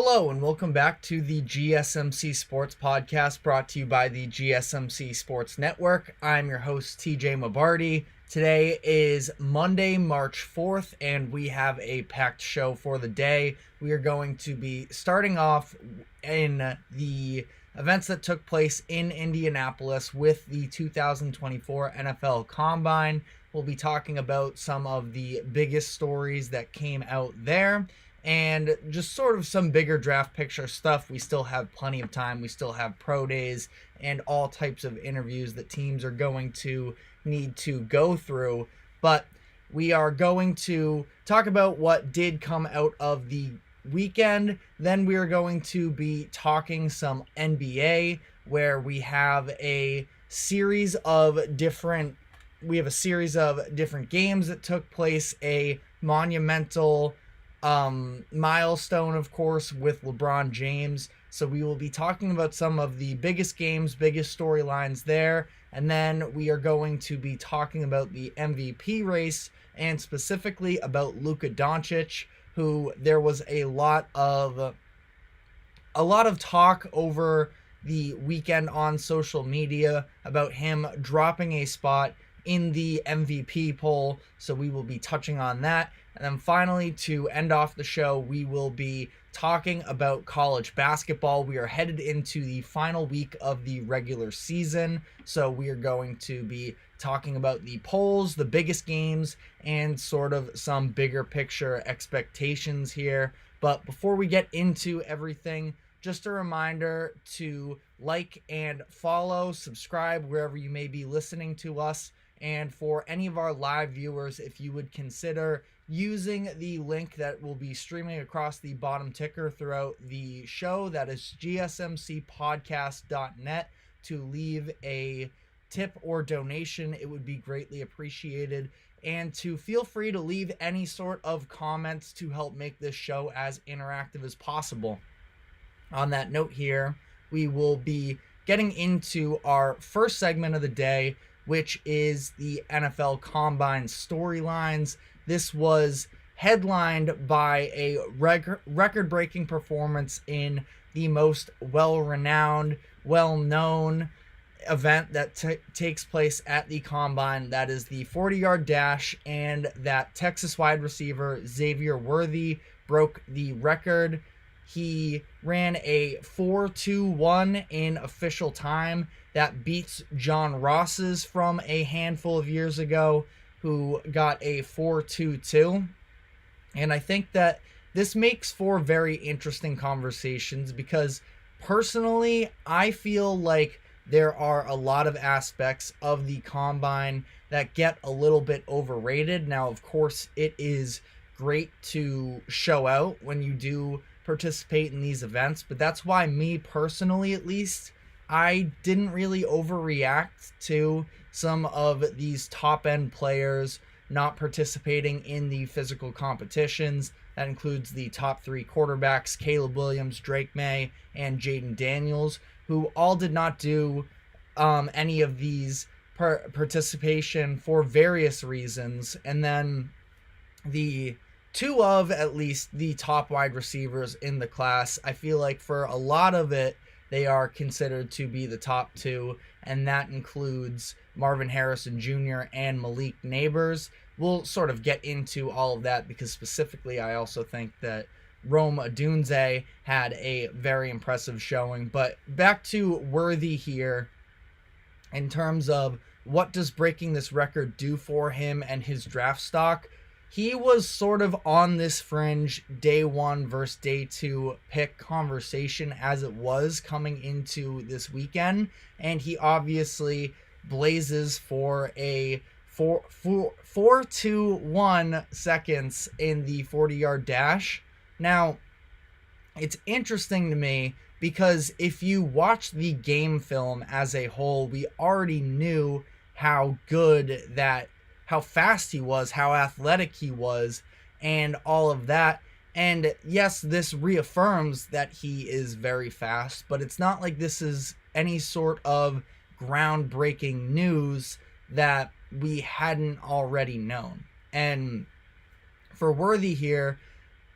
Hello and welcome back to the GSMC Sports Podcast, brought to you by the GSMC Sports Network. I'm your host, TJ Mabardi. Today is Monday, March 4th, and we have a packed show for the day. We are going to be starting off in the events that took place in Indianapolis with the 2024 NFL Combine. We'll be talking about some of the biggest stories that came out there, and just sort of some bigger draft picture stuff. We still have plenty of time. We still have pro days and all types of interviews that teams are going to need to go through. But we are going to talk about what did come out of the weekend. Then we are going to be talking some NBA, where we have a series of different games that took place, a monumental milestone, of course, with LeBron James. So we will be talking about some of the biggest games, biggest storylines there. And then we are going to be talking about the MVP race, and specifically about Luka Doncic, who there was a lot of talk over the weekend on social media about him dropping a spot in the MVP poll. So we will be touching on that. And then finally, to end off the show, we will be talking about college basketball. We are headed into the final week of the regular season, so we are going to be talking about the polls, the biggest games, and sort of some bigger picture expectations here. But before we get into everything, just a reminder to like and follow, subscribe wherever you may be listening to us. And for any of our live viewers, if you would consider using the link that will be streaming across the bottom ticker throughout the show, that is gsmcpodcast.net, to leave a tip or donation, it would be greatly appreciated. And to feel free to leave any sort of comments to help make this show as interactive as possible. On that note here, we will be getting into our first segment of the day, which is the NFL Combine storylines. This was headlined by a record-breaking performance in the most well-renowned, well-known event that takes place at the Combine. That is the 40-yard dash, and that Texas wide receiver Xavier Worthy broke the record. He ran a 4.21 in official time. That beats John Ross's from a handful of years ago, who got a 4.22. And I think that this makes for very interesting conversations, because personally, I feel like there are a lot of aspects of the Combine that get a little bit overrated. Now, of course, it is great to show out when you do participate in these events, but that's why me personally, at least, I didn't really overreact to some of these top-end players not participating in the physical competitions. That includes the top three quarterbacks, Caleb Williams, Drake May, and Jaden Daniels, who all did not do any of these participation for various reasons. And then the two of, at least, the top wide receivers in the class, I feel like for a lot of it, they are considered to be the top two, and that includes Marvin Harrison Jr. and Malik Neighbors. We'll sort of get into all of that, because specifically I also think that Rome Odunze had a very impressive showing. But back to Worthy here, in terms of what does breaking this record do for him and his draft stock. He was sort of on this fringe day one versus day two pick conversation as it was coming into this weekend. And he obviously blazes for a 4.21 seconds in the 40-yard dash. Now, it's interesting to me, because if you watch the game film as a whole, we already knew how fast he was, how athletic he was, and all of that. And yes, this reaffirms that he is very fast, but it's not like this is any sort of groundbreaking news that we hadn't already known. And for Worthy here,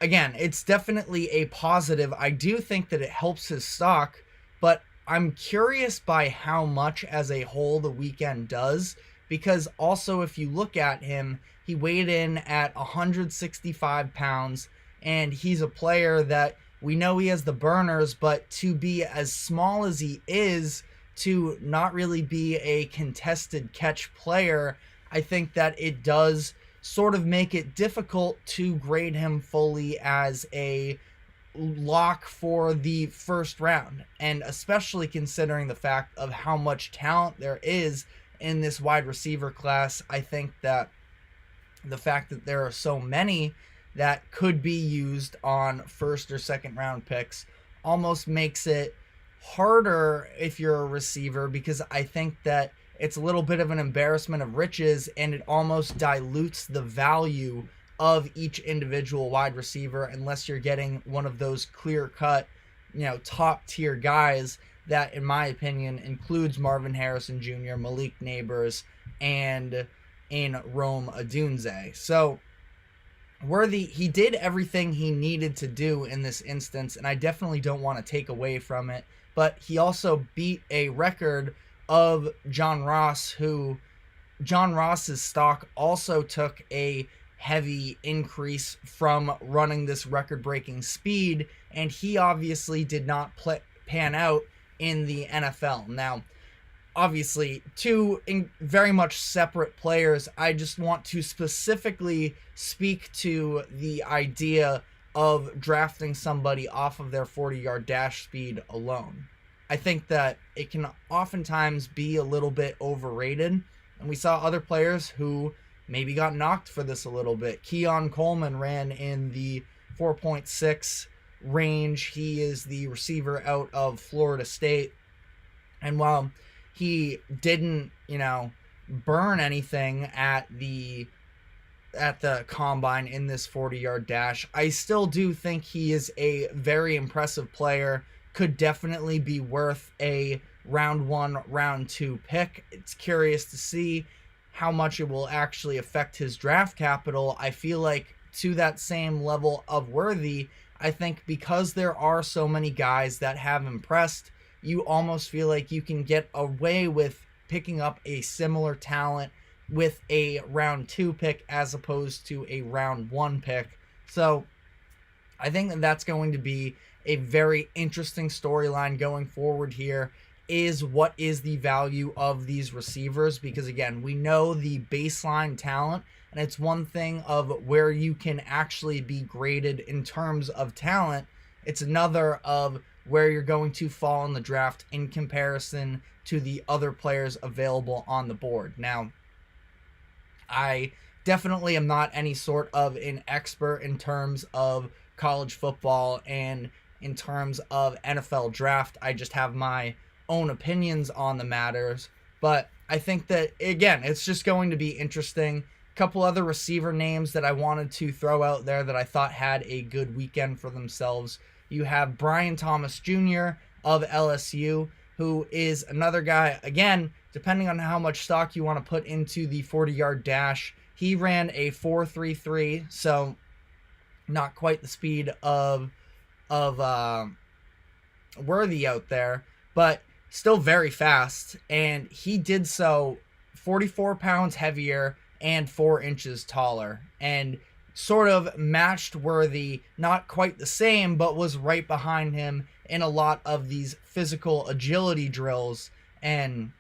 again, it's definitely a positive. I do think that it helps his stock, but I'm curious by how much as a whole the weekend does, because also if you look at him, he weighed in at 165 pounds, and he's a player that we know he has the burners, but to be as small as he is, to not really be a contested catch player, I think that it does sort of make it difficult to grade him fully as a lock for the first round, and especially considering the fact of how much talent there is in this wide receiver class. I think that the fact that there are so many that could be used on first or second round picks almost makes it harder if you're a receiver, because I think that it's a little bit of an embarrassment of riches, and it almost dilutes the value of each individual wide receiver unless you're getting one of those clear-cut, top tier guys that, in my opinion, includes Marvin Harrison Jr., Malik Neighbors, and in Rome Odunze. So Worthy, he did everything he needed to do in this instance, and I definitely don't want to take away from it, but he also beat a record of John Ross, who John Ross's stock also took a heavy increase from running this record-breaking speed, and he obviously did not pan out in the NFL. Now, obviously, two very much separate players. I just want to specifically speak to the idea of drafting somebody off of their 40-yard dash speed alone. I think that it can oftentimes be a little bit overrated, and we saw other players who maybe got knocked for this a little bit. Keon Coleman ran in the 4.6 range. He is the receiver out of Florida State, and while he didn't, burn anything at the combine in this 40-yard dash, I still do think he is a very impressive player. Could definitely be worth a round 1, round 2 pick. It's curious to see how much it will actually affect his draft capital. I feel like to that same level of Worthy, I think because there are so many guys that have impressed, you almost feel like you can get away with picking up a similar talent with a round 2 pick as opposed to a round 1 pick. So I think that that's going to be a very interesting storyline going forward here, is what is the value of these receivers, because again, we know the baseline talent, and it's one thing of where you can actually be graded in terms of talent. It's another of where you're going to fall in the draft in comparison to the other players available on the board. Now, I definitely am not any sort of an expert in terms of college football and in terms of NFL draft. I just have my own opinions on the matters, but I think that, again, it's just going to be interesting. A couple other receiver names that I wanted to throw out there that I thought had a good weekend for themselves. You have Brian Thomas Jr. of LSU, who is another guy, again, depending on how much stock you want to put into the 40-yard dash, he ran a 4.33, so not quite the speed of Worthy out there, but still very fast, and he did so 44 pounds heavier and 4 inches taller, and sort of matched Worthy, not quite the same, but was right behind him in a lot of these physical agility drills. And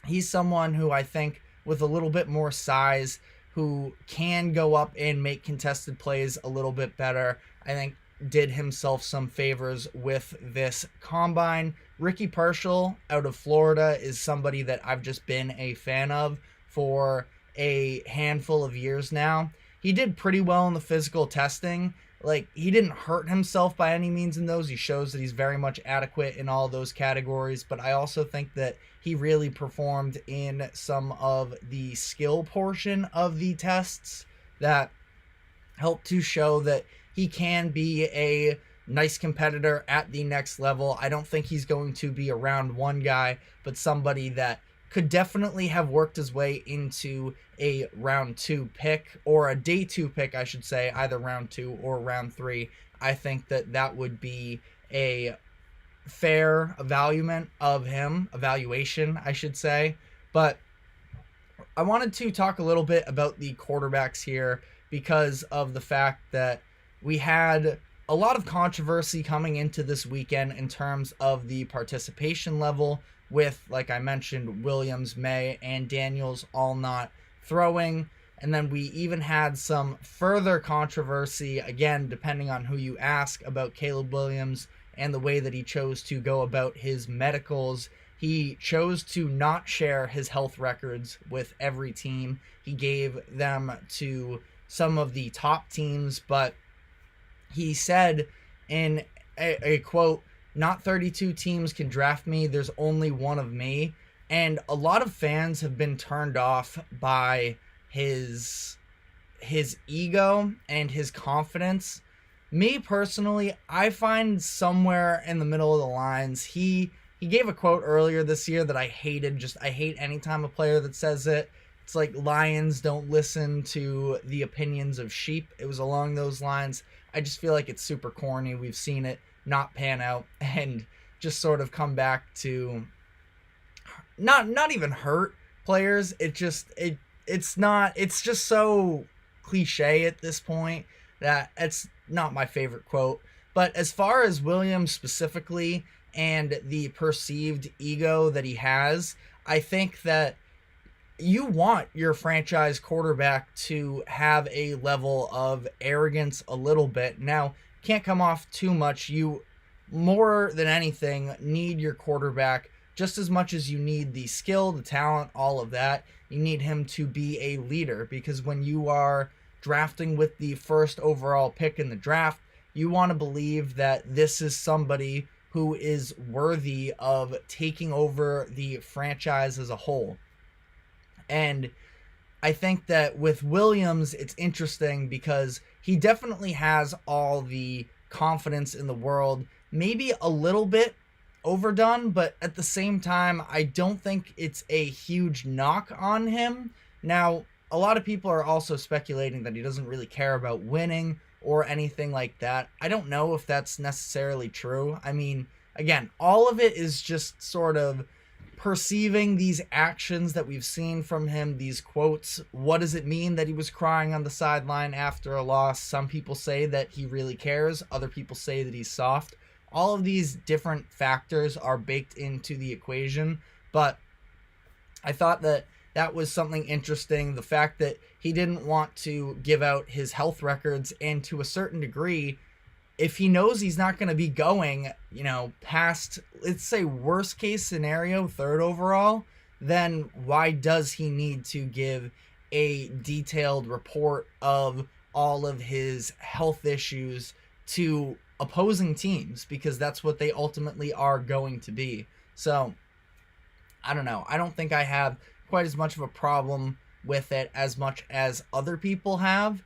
he's someone who I think with a little bit more size, who can go up and make contested plays a little bit better, I think did himself some favors with this combine. Ricky Parshall out of Florida is somebody that I've just been a fan of for a handful of years now. He did pretty well in the physical testing. Like, he didn't hurt himself by any means in those. He shows that he's very much adequate in all those categories, but I also think that he really performed in some of the skill portion of the tests that helped to show that he can be a nice competitor at the next level. I don't think he's going to be a round 1 guy, but somebody that could definitely have worked his way into a round 2 pick, or a day 2 pick, I should say, either round 2 or round 3. I think that would be a fair evaluation, I should say. But I wanted to talk a little bit about the quarterbacks here because of the fact that we had a lot of controversy coming into this weekend in terms of the participation level with, like I mentioned, Williams, May, and Daniels all not throwing. And then we even had some further controversy, again, depending on who you ask, about Caleb Williams and the way that he chose to go about his medicals. He chose to not share his health records with every team. He gave them to some of the top teams, but he said in a quote, "Not 32 teams can draft me. There's only one of me." And a lot of fans have been turned off by his ego and his confidence. Me personally, I find somewhere in the middle of the lines. He gave a quote earlier this year that I hated. I hate anytime a player that says it. It's like lions don't listen to the opinions of sheep. It was along those lines. I just feel like it's super corny. We've seen it not pan out and just sort of come back to not even hurt players. It's just so cliche at this point that it's not my favorite quote. But as far as Williams specifically and the perceived ego that he has, I think that you want your franchise quarterback to have a level of arrogance a little bit. Now, can't come off too much. You, more than anything, need your quarterback just as much as you need the skill, the talent, all of that. You need him to be a leader, because when you are drafting with the first overall pick in the draft, you want to believe that this is somebody who is worthy of taking over the franchise as a whole. And I think that with Williams, it's interesting because he definitely has all the confidence in the world, maybe a little bit overdone, but at the same time, I don't think it's a huge knock on him. Now, a lot of people are also speculating that he doesn't really care about winning or anything like that. I don't know if that's necessarily true. I mean, again, all of it is just sort of perceiving these actions that we've seen from him, these quotes. What does it mean that he was crying on the sideline after a loss? Some people say that he really cares. Other people say that he's soft. All of these different factors are baked into the equation, but I thought that was something interesting. The fact that he didn't want to give out his health records, and to a certain degree, if he knows he's not going to be going, past, let's say, worst case scenario, 3rd overall, then why does he need to give a detailed report of all of his health issues to opposing teams? Because that's what they ultimately are going to be. So, I don't know. I don't think I have quite as much of a problem with it as much as other people have.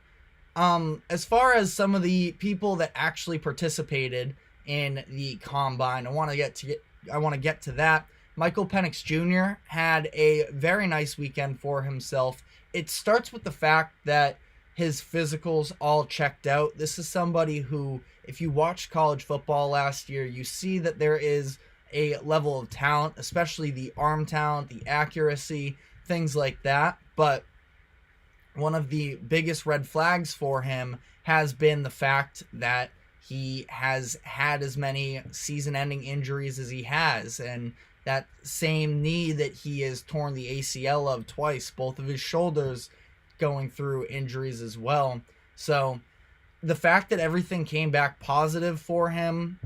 As far as some of the people that actually participated in the combine, I want to get to that. Michael Penix Jr. had a very nice weekend for himself. It starts with the fact that his physicals all checked out. This is somebody who, if you watched college football last year, you see that there is a level of talent, especially the arm talent, the accuracy, things like that. But one of the biggest red flags for him has been the fact that he has had as many season-ending injuries as he has, and that same knee that he has torn the ACL of twice, both of his shoulders going through injuries as well. So the fact that everything came back positive for him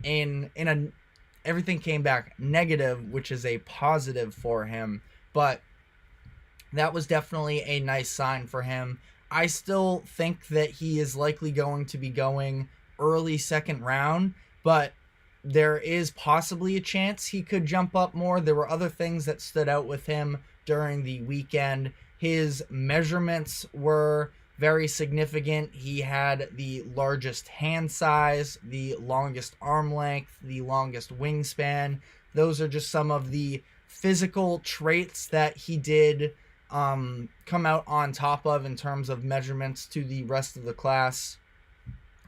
everything came back negative, which is a positive for him, but that was definitely a nice sign for him. I still think that he is likely going to be going early 2nd round, but there is possibly a chance he could jump up more. There were other things that stood out with him during the weekend. His measurements were very significant. He had the largest hand size, the longest arm length, the longest wingspan. Those are just some of the physical traits that he did come out on top of in terms of measurements to the rest of the class.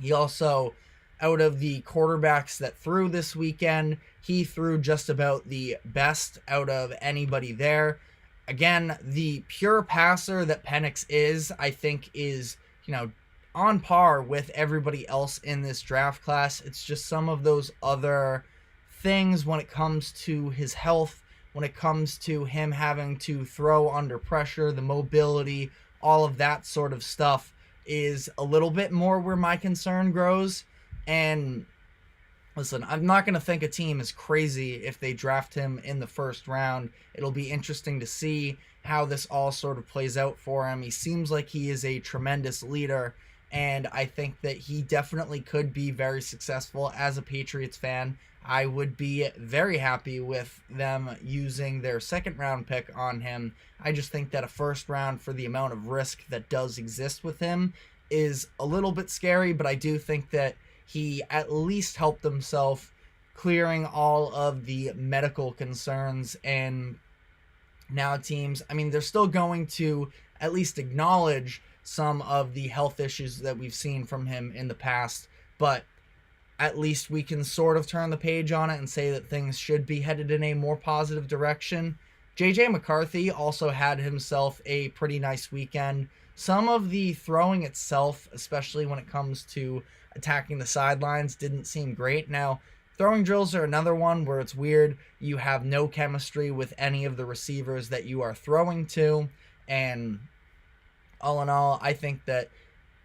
He also, out of the quarterbacks that threw this weekend, he threw just about the best out of anybody there. Again, the pure passer that Penix is, I think, is, on par with everybody else in this draft class. It's just some of those other things when it comes to his health, when it comes to him having to throw under pressure, the mobility, all of that sort of stuff is a little bit more where my concern grows. And listen, I'm not going to think a team is crazy if they draft him in the first round. It'll be interesting to see how this all sort of plays out for him. He seems like he is a tremendous leader, and I think that he definitely could be very successful. As a Patriots fan, I would be very happy with them using their second round pick on him. I just think that a first round, for the amount of risk that does exist with him, is a little bit scary, but I do think that he at least helped himself clearing all of the medical concerns. And now teams, they're still going to at least acknowledge some of the health issues that we've seen from him in the past, but at least we can sort of turn the page on it and say that things should be headed in a more positive direction. JJ McCarthy also had himself a pretty nice weekend. Some of the throwing itself, especially when it comes to attacking the sidelines, didn't seem great. Now, throwing drills are another one where it's weird. You have no chemistry with any of the receivers that you are throwing to, and all in all, I think that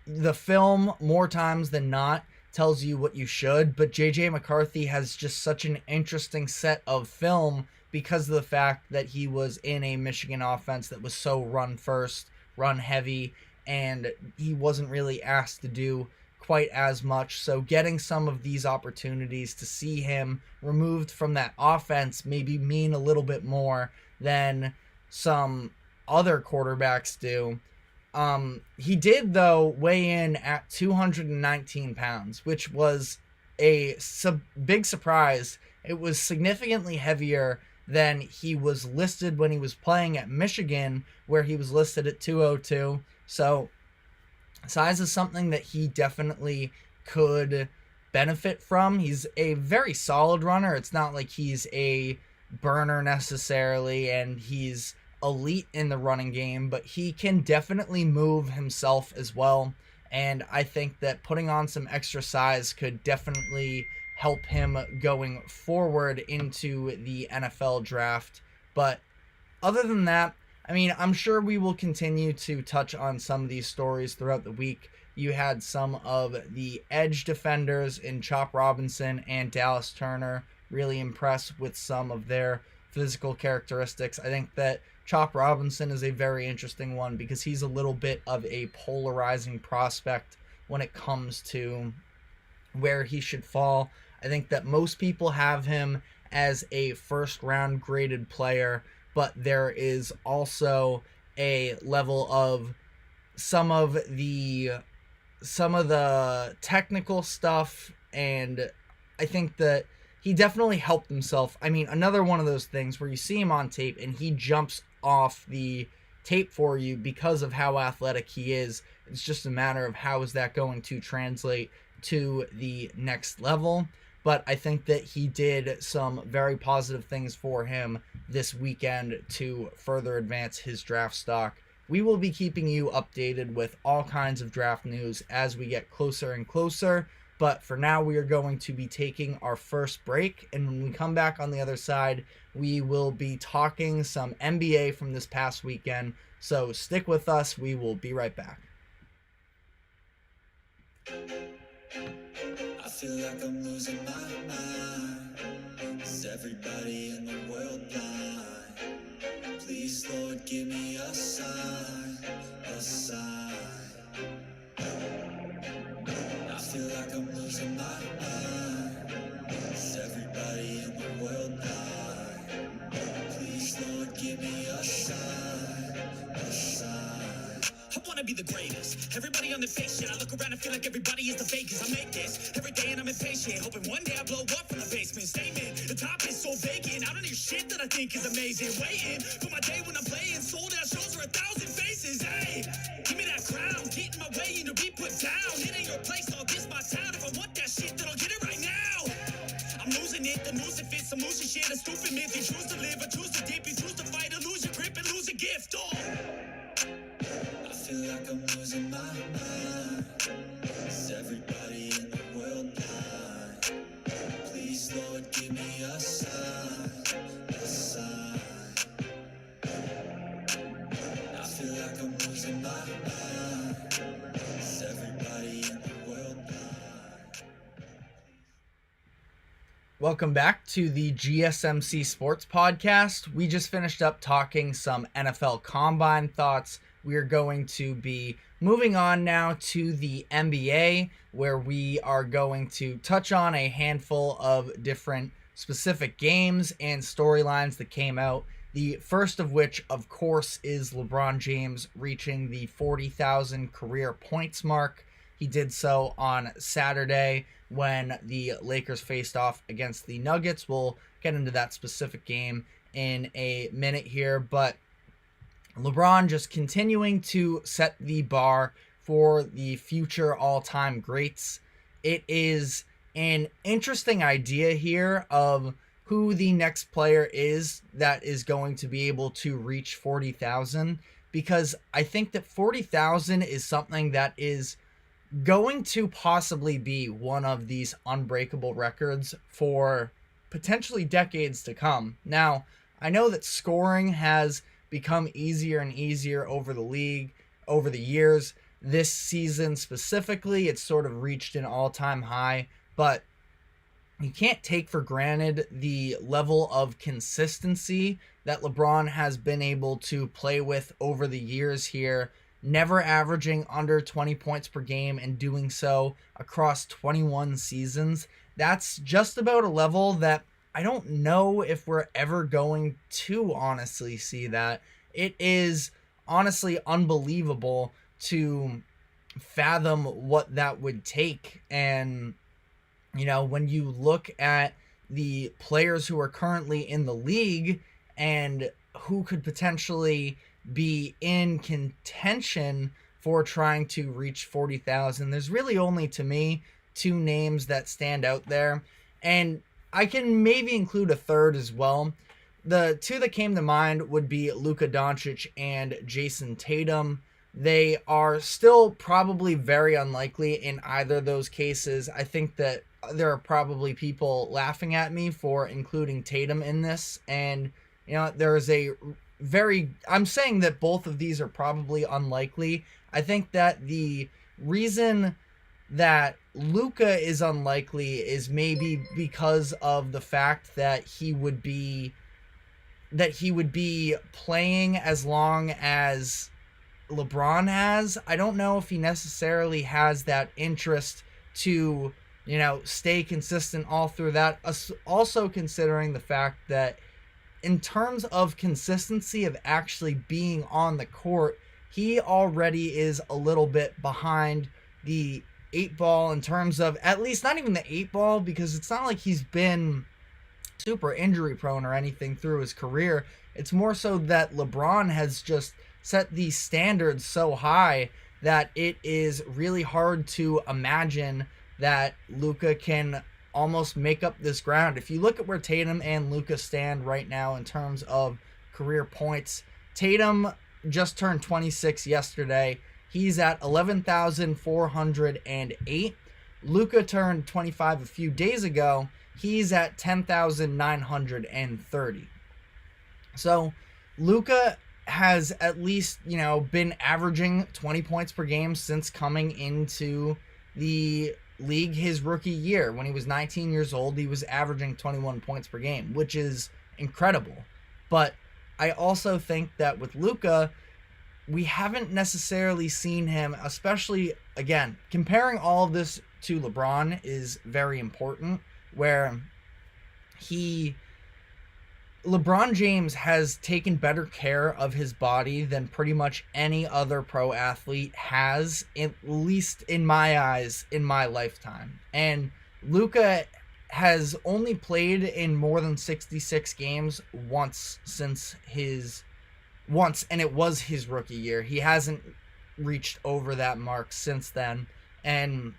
the film, more times than not, tells you what you should, but JJ McCarthy has just such an interesting set of film because of the fact that he was in a Michigan offense that was so run first, run heavy, and he wasn't really asked to do quite as much. So getting some of these opportunities to see him removed from that offense maybe mean a little bit more than some other quarterbacks do. He did, though, weigh in at 219 pounds, which was a big surprise. It was significantly heavier than he was listed when he was playing at Michigan, where he was listed at 202. So size is something that he definitely could benefit from. He's a very solid runner. It's not like he's a burner necessarily, and he's elite in the running game, but he can definitely move himself as well. And I think that putting on some extra size could definitely help him going forward into the NFL draft. But other than that, I'm sure we will continue to touch on some of these stories throughout the week. You had some of the edge defenders in Chop Robinson and Dallas Turner really impressed with some of their physical characteristics. I think that Chop Robinson is a very interesting one because he's a little bit of a polarizing prospect when it comes to where he should fall. I think that most people have him as a first round graded player, but there is also a level of some of the technical stuff, and I think that he definitely helped himself. Another one of those things where you see him on tape and he jumps off the tape for you because of how athletic he is. It's just a matter of how is that going to translate to the next level. But I think that he did some very positive things for him this weekend to further advance his draft stock. We will be keeping you updated with all kinds of draft news as we get closer and closer. But for now, we are going to be taking our first break. And when we come back on the other side, we will be talking some NBA from this past weekend. So stick with us. We will be right back. I feel like I'm losing my mind. Is everybody in the world blind? Please, Lord, give me a sign, a sign. I feel like I'm losing my mind. Is everybody in the world blind? Please, Lord, give me a sign, a sign. I wanna be the greatest. Everybody on the fake shit. I look around and feel like everybody is the fakest. I make this every day and I'm impatient, hoping one day I blow up from the basement. Statement, the top is so vacant. I don't need this shit that I think is amazing. Waiting for my day when I'm playing sold out shows for 1,000 faces. Hey, give me that crown, get in my way and to be put down. It ain't your place, all this my town. If I want that shit, then I'll get it right now. I'm losing it, the noose it fits, some losing shit, a stupid myth. You choose to live or choose to dip, you choose to fight or lose your grip and lose a gift. Oh, I feel like I'm losing my mind. Is everybody in the world blind? Please, Lord, give me a sign, a sign. I feel like I'm losing my mind. Is everybody in the world blind? Welcome back to the GSMC Sports Podcast. We just finished up talking some NFL Combine thoughts. We are going to be moving on now to the NBA, where we are going to touch on a handful of different specific games and storylines that came out. The first of which, of course, is LeBron James reaching the 40,000 career points mark. He did so on Saturday when the Lakers faced off against the Nuggets. We'll get into that specific game in a minute here, but LeBron just continuing to set the bar for the future all-time greats. It is an interesting idea here of who the next player is that is going to be able to reach 40,000, because I think that 40,000 is something that is going to possibly be one of these unbreakable records for potentially decades to come. Now, I know that scoring has become easier and easier over the league over the years. This season specifically, it's sort of reached an all-time high, but you can't take for granted the level of consistency that LeBron has been able to play with over the years here, never averaging under 20 points per game and doing so across 21 seasons. That's just about a level that I don't know if we're ever going to honestly see that. It is honestly unbelievable to fathom what that would take. And, you know, when you look at the players who are currently in the league and who could potentially be in contention for trying to reach 40,000, there's really only, to me, two names that stand out there. And I can maybe include a third as well. The two that came to mind would be Luka Doncic and Jason Tatum. They are still probably very unlikely in either of those cases. I think that there are probably people laughing at me for including Tatum in this. And, you know, there is I'm saying that both of these are probably unlikely. I think that the reason that Luka is unlikely is maybe because of the fact that he would be playing as long as LeBron has. I don't know if he necessarily has that interest to, you know, stay consistent all through that. Also considering the fact that in terms of consistency of actually being on the court, he already is a little bit behind the 8 ball in terms of, at least not even the 8 ball, because it's not like he's been super injury prone or anything through his career. It's more so that LeBron has just set these standards so high that it is really hard to imagine that Luka can almost make up this ground. If you look at where Tatum and Luka stand right now in terms of career points, Tatum just turned 26 yesterday. He's at 11,408. Luka turned 25 a few days ago. He's at 10,930. So Luka has at least, you know, been averaging 20 points per game since coming into the league his rookie year. When he was 19 years old, he was averaging 21 points per game, which is incredible. But I also think that with Luka, we haven't necessarily seen him, especially, again, comparing all of this to LeBron is very important, where LeBron James has taken better care of his body than pretty much any other pro athlete has, at least in my eyes, in my lifetime. And Luka has only played in more than 66 games once, and it was his rookie year. He hasn't reached over that mark since then, and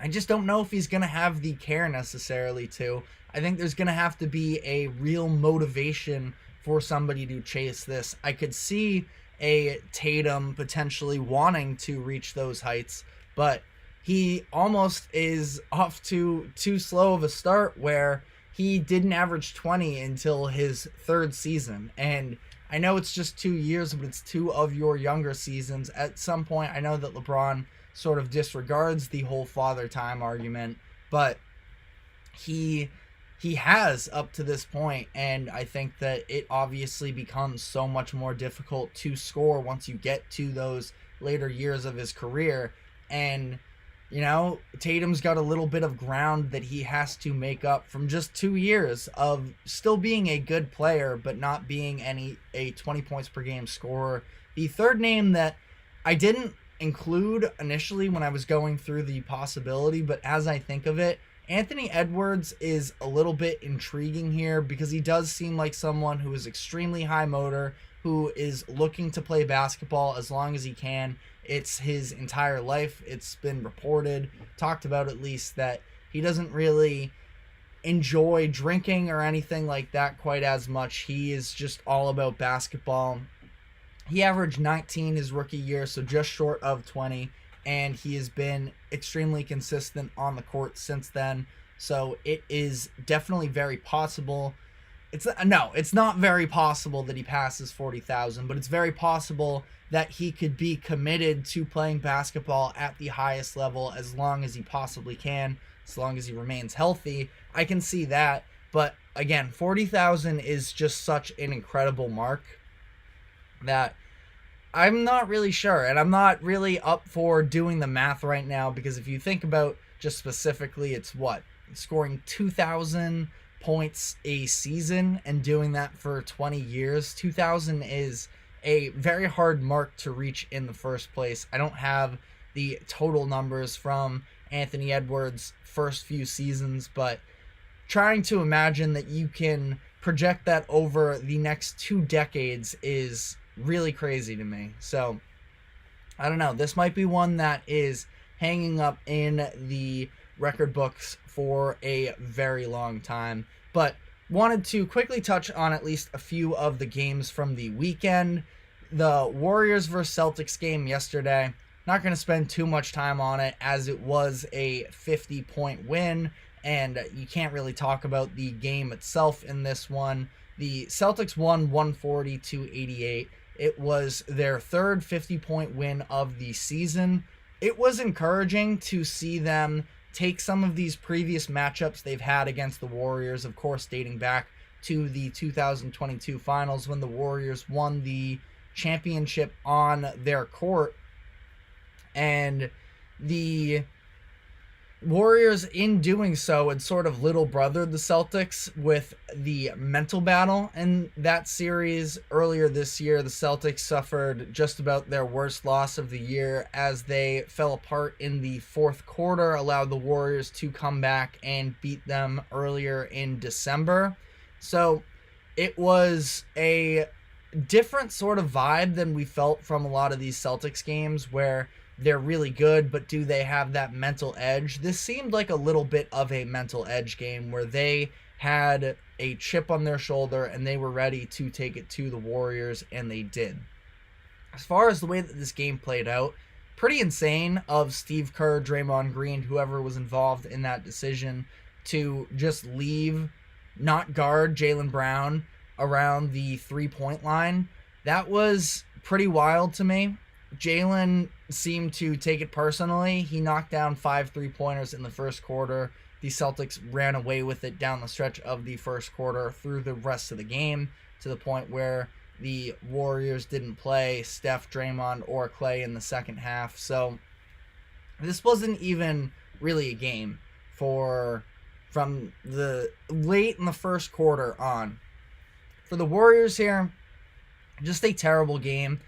I just don't know if he's going to have the care necessarily to. I think there's going to have to be a real motivation for somebody to chase this. I could see a Tatum potentially wanting to reach those heights, but he almost is off to too slow of a start where he didn't average 20 until his third season. And I know it's just 2 years, but it's 2 of your younger seasons. At some point, I know that LeBron sort of disregards the whole father time argument, but he has up to this point, and I think that it obviously becomes so much more difficult to score once you get to those later years of his career. And Tatum's got a little bit of ground that he has to make up from just 2 years of still being a good player, but not being a 20 points per game scorer. The third name that I didn't include initially when I was going through the possibility, but as I think of it, Anthony Edwards is a little bit intriguing here because he does seem like someone who is extremely high motor, who is looking to play basketball as long as he can. It's his entire life. It's been reported, talked about at least, that he doesn't really enjoy drinking or anything like that quite as much. He is just all about basketball. He averaged 19 his rookie year, so just short of 20, and he has been extremely consistent on the court since then. So it is definitely very possible. It's not very possible that he passes 40,000, but it's very possible that he could be committed to playing basketball at the highest level as long as he possibly can, as long as he remains healthy. I can see that, but again, 40,000 is just such an incredible mark that I'm not really sure, and I'm not really up for doing the math right now, because if you think about just specifically, it's scoring 2,000 points a season and doing that for 20 years. 2,000 is a very hard mark to reach in the first place. I don't have the total numbers from Anthony Edwards' first few seasons, but trying to imagine that you can project that over the next 2 decades is really crazy to me. So I don't know. This might be one that is hanging up in the record books for a very long time, but wanted to quickly touch on at least a few of the games from the weekend. The Warriors versus Celtics game yesterday, not going to spend too much time on it as it was a 50-point win, and you can't really talk about the game itself in this one. The Celtics won 140-88. It was their third 50-point win of the season. It was encouraging to see them take some of these previous matchups they've had against the Warriors, of course dating back to the 2022 finals when the Warriors won the championship on their court, and the Warriors in doing so had sort of little brothered the Celtics with the mental battle in that series. Earlier this year, the Celtics suffered just about their worst loss of the year as they fell apart in the fourth quarter, allowed the Warriors to come back and beat them earlier in December. So it was a different sort of vibe than we felt from a lot of these Celtics games where they're really good, but do they have that mental edge? This seemed like a little bit of a mental edge game where they had a chip on their shoulder and they were ready to take it to the Warriors, and they did. As far as the way that this game played out, pretty insane of Steve Kerr, Draymond Green, whoever was involved in that decision to just leave, not guard Jaylen Brown around the 3-point line. That was pretty wild to me. Jaylen seemed to take it personally. He knocked down 5 3-pointers in the first quarter. The Celtics ran away with it down the stretch of the first quarter through the rest of the game, to the point where the Warriors didn't play Steph, Draymond, or Clay in the second half. So this wasn't even really a game from the late in the first quarter on. For the Warriors here, just a terrible game.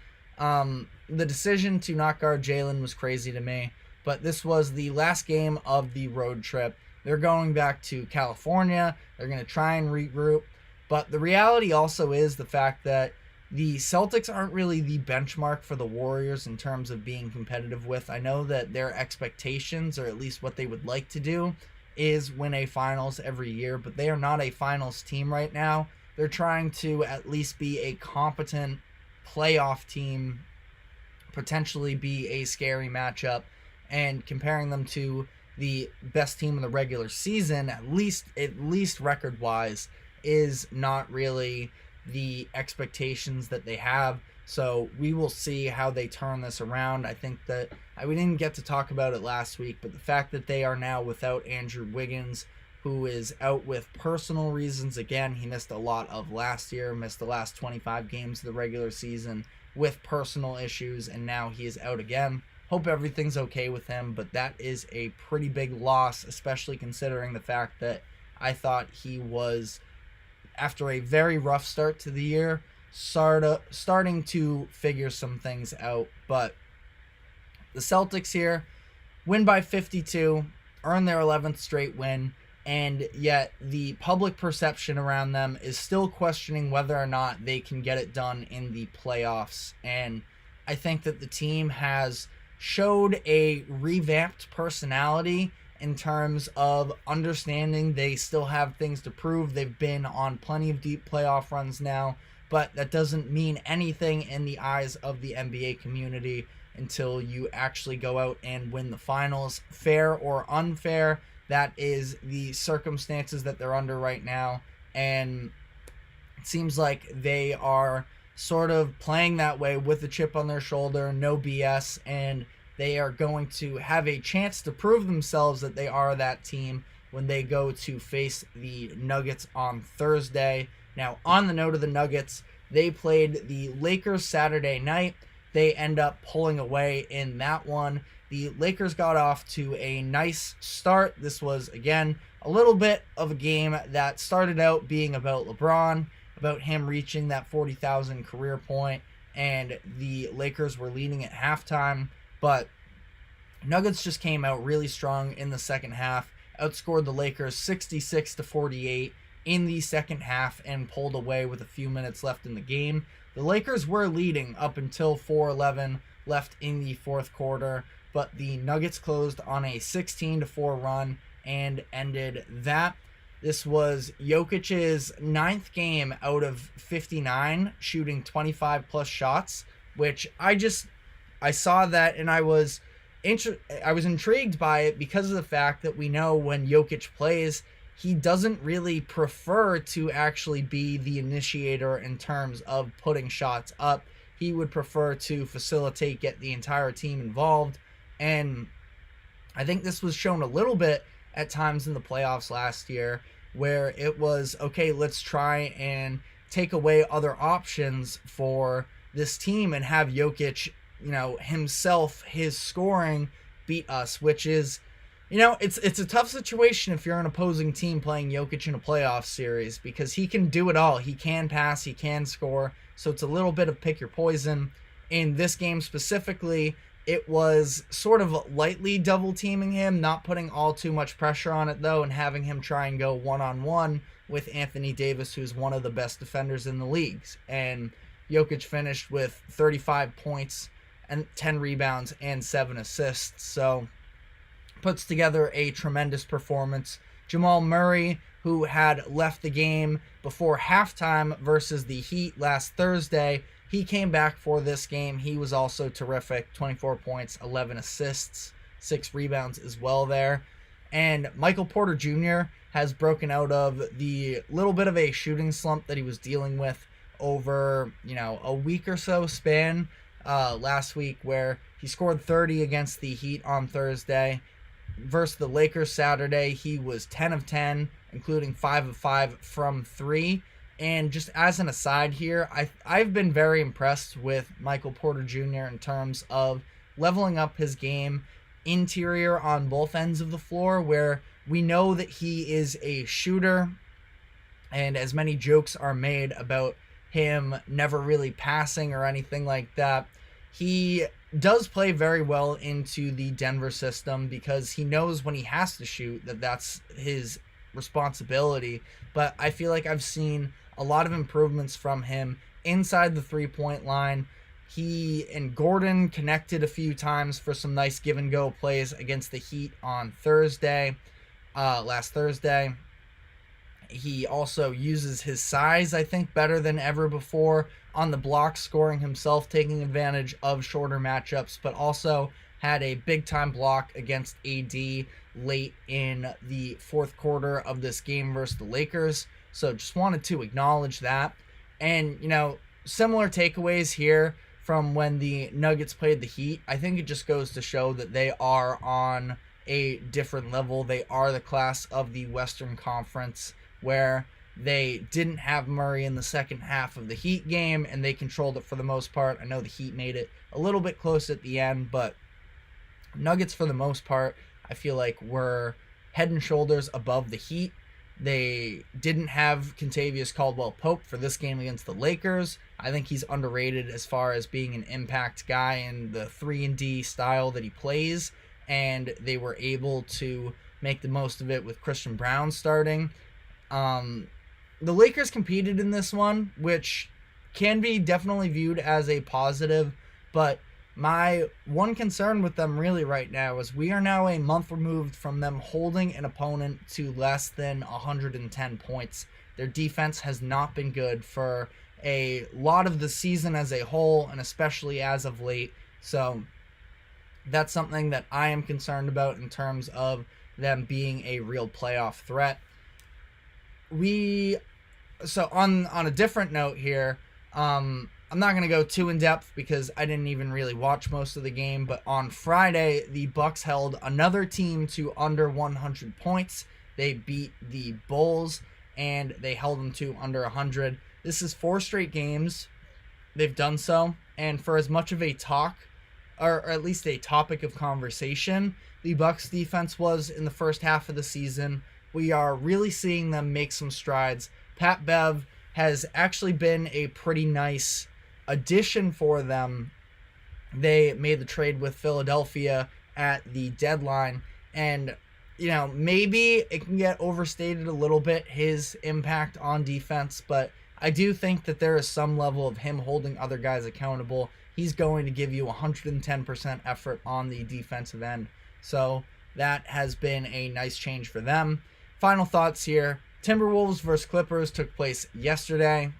The decision to not guard Jaylen was crazy to me, but this was the last game of the road trip. they're going back to California. They're going to try and regroup. But the reality also is the fact that the Celtics aren't really the benchmark for the Warriors in terms of being competitive with. I know that their expectations, or at least what they would like to do, is win a finals every year, but they are not a finals team right now. They're trying to at least be a competent playoff team, potentially be a scary matchup, and comparing them to the best team in the regular season, at least record-wise, is not really the expectations that they have. So we will see how they turn this around. I think that we didn't get to talk about it last week, but the fact that they are now without Andrew Wiggins, who is out with personal reasons. Again, he missed a lot of last year, missed the last 25 games of the regular season with personal issues, and now he is out again. Hope everything's okay with him, but that is a pretty big loss, especially considering the fact that I thought he was, after a very rough start to the year, starting to figure some things out. But the Celtics here win by 52, earn their 11th straight win, and yet the public perception around them is still questioning whether or not they can get it done in the playoffs. And I think that the team has showed a revamped personality in terms of understanding they still have things to prove. They've been on plenty of deep playoff runs now, but that doesn't mean anything in the eyes of the NBA community until you actually go out and win the finals. Fair or unfair, that is the circumstances that they're under right now, and it seems like they are sort of playing that way with a chip on their shoulder, no BS, and they are going to have a chance to prove themselves that they are that team when they go to face the Nuggets on Thursday. Now, on the note of the Nuggets, they played the Lakers Saturday night. They end up pulling away in that one. The Lakers got off to a nice start. This was, again, a little bit of a game that started out being about LeBron, about him reaching that 40,000 career point, and the Lakers were leading at halftime. But Nuggets just came out really strong in the second half, outscored the Lakers 66-48 in the second half, and pulled away with a few minutes left in the game. The Lakers were leading up until 4:11 left in the fourth quarter, but the Nuggets closed on a 16-4 run and ended that. This was Jokic's 9th game out of 59, shooting 25 plus shots, which I saw that and I was intrigued by it because of the fact that we know when Jokic plays, he doesn't really prefer to actually be the initiator in terms of putting shots up. He would prefer to facilitate, get the entire team involved. And I think this was shown a little bit at times in the playoffs last year, where it was, okay, let's try and take away other options for this team and have Jokic, himself, his scoring beat us, which is, it's a tough situation if you're an opposing team playing Jokic in a playoff series, because he can do it all. He can pass, he can score, so it's a little bit of pick your poison. In this game specifically, it was sort of lightly double teaming him, not putting all too much pressure on it though, and having him try and go one-on-one with Anthony Davis, who's one of the best defenders in the leagues. And Jokic finished with 35 points and 10 rebounds and 7 assists. So puts together a tremendous performance. Jamal Murray, who had left the game before halftime versus the Heat last Thursday, he came back for this game. He was also terrific. 24 points, 11 assists, 6 rebounds as well there. And Michael Porter Jr. has broken out of the little bit of a shooting slump that he was dealing with over, a week or so span last week, where he scored 30 against the Heat on Thursday. Versus the Lakers Saturday, he was 10 of 10, including 5 of 5 from 3. And just as an aside here, I've been very impressed with Michael Porter Jr. in terms of leveling up his game interior on both ends of the floor, where we know that he is a shooter, and as many jokes are made about him never really passing or anything like that, he does play very well into the Denver system because he knows when he has to shoot that that's his responsibility. But I feel like I've seen a lot of improvements from him inside the three-point line. He and Gordon connected a few times for some nice give-and-go plays against the Heat on last Thursday. He also uses his size, I think, better than ever before on the block, scoring himself, taking advantage of shorter matchups, but also had a big-time block against AD late in the fourth quarter of this game versus the Lakers. So just wanted to acknowledge that. And, similar takeaways here from when the Nuggets played the Heat. I think it just goes to show that they are on a different level. They are the class of the Western Conference, where they didn't have Murray in the second half of the Heat game, and they controlled it for the most part. I know the Heat made it a little bit close at the end, but Nuggets, for the most part, I feel like were head and shoulders above the Heat. They didn't have Kentavious Caldwell-Pope for this game against the Lakers. I think he's underrated as far as being an impact guy in the 3-and-D style that he plays, and they were able to make the most of it with Christian Brown starting. The Lakers competed in this one, which can be definitely viewed as a positive, but my one concern with them really right now is we are now a month removed from them holding an opponent to less than 110 points. Their defense has not been good for a lot of the season as a whole, and especially as of late. So that's something that I am concerned about in terms of them being a real playoff threat. So on a different note here, I'm not going to go too in depth because I didn't even really watch most of the game, but on Friday, the Bucks held another team to under 100 points. They beat the Bulls, and they held them to under 100. This is 4 straight games they've done so, and for as much of a talk, or at least a topic of conversation, the Bucks defense was in the first half of the season, we are really seeing them make some strides. Pat Bev has actually been a pretty nice addition for them. They made the trade with Philadelphia at the deadline, and maybe it can get overstated a little bit, his impact on defense, but I do think that there is some level of him holding other guys accountable. He's going to give you 110% effort on the defensive end, so that has been a nice change for them. Final thoughts here. Timberwolves versus Clippers took place yesterday.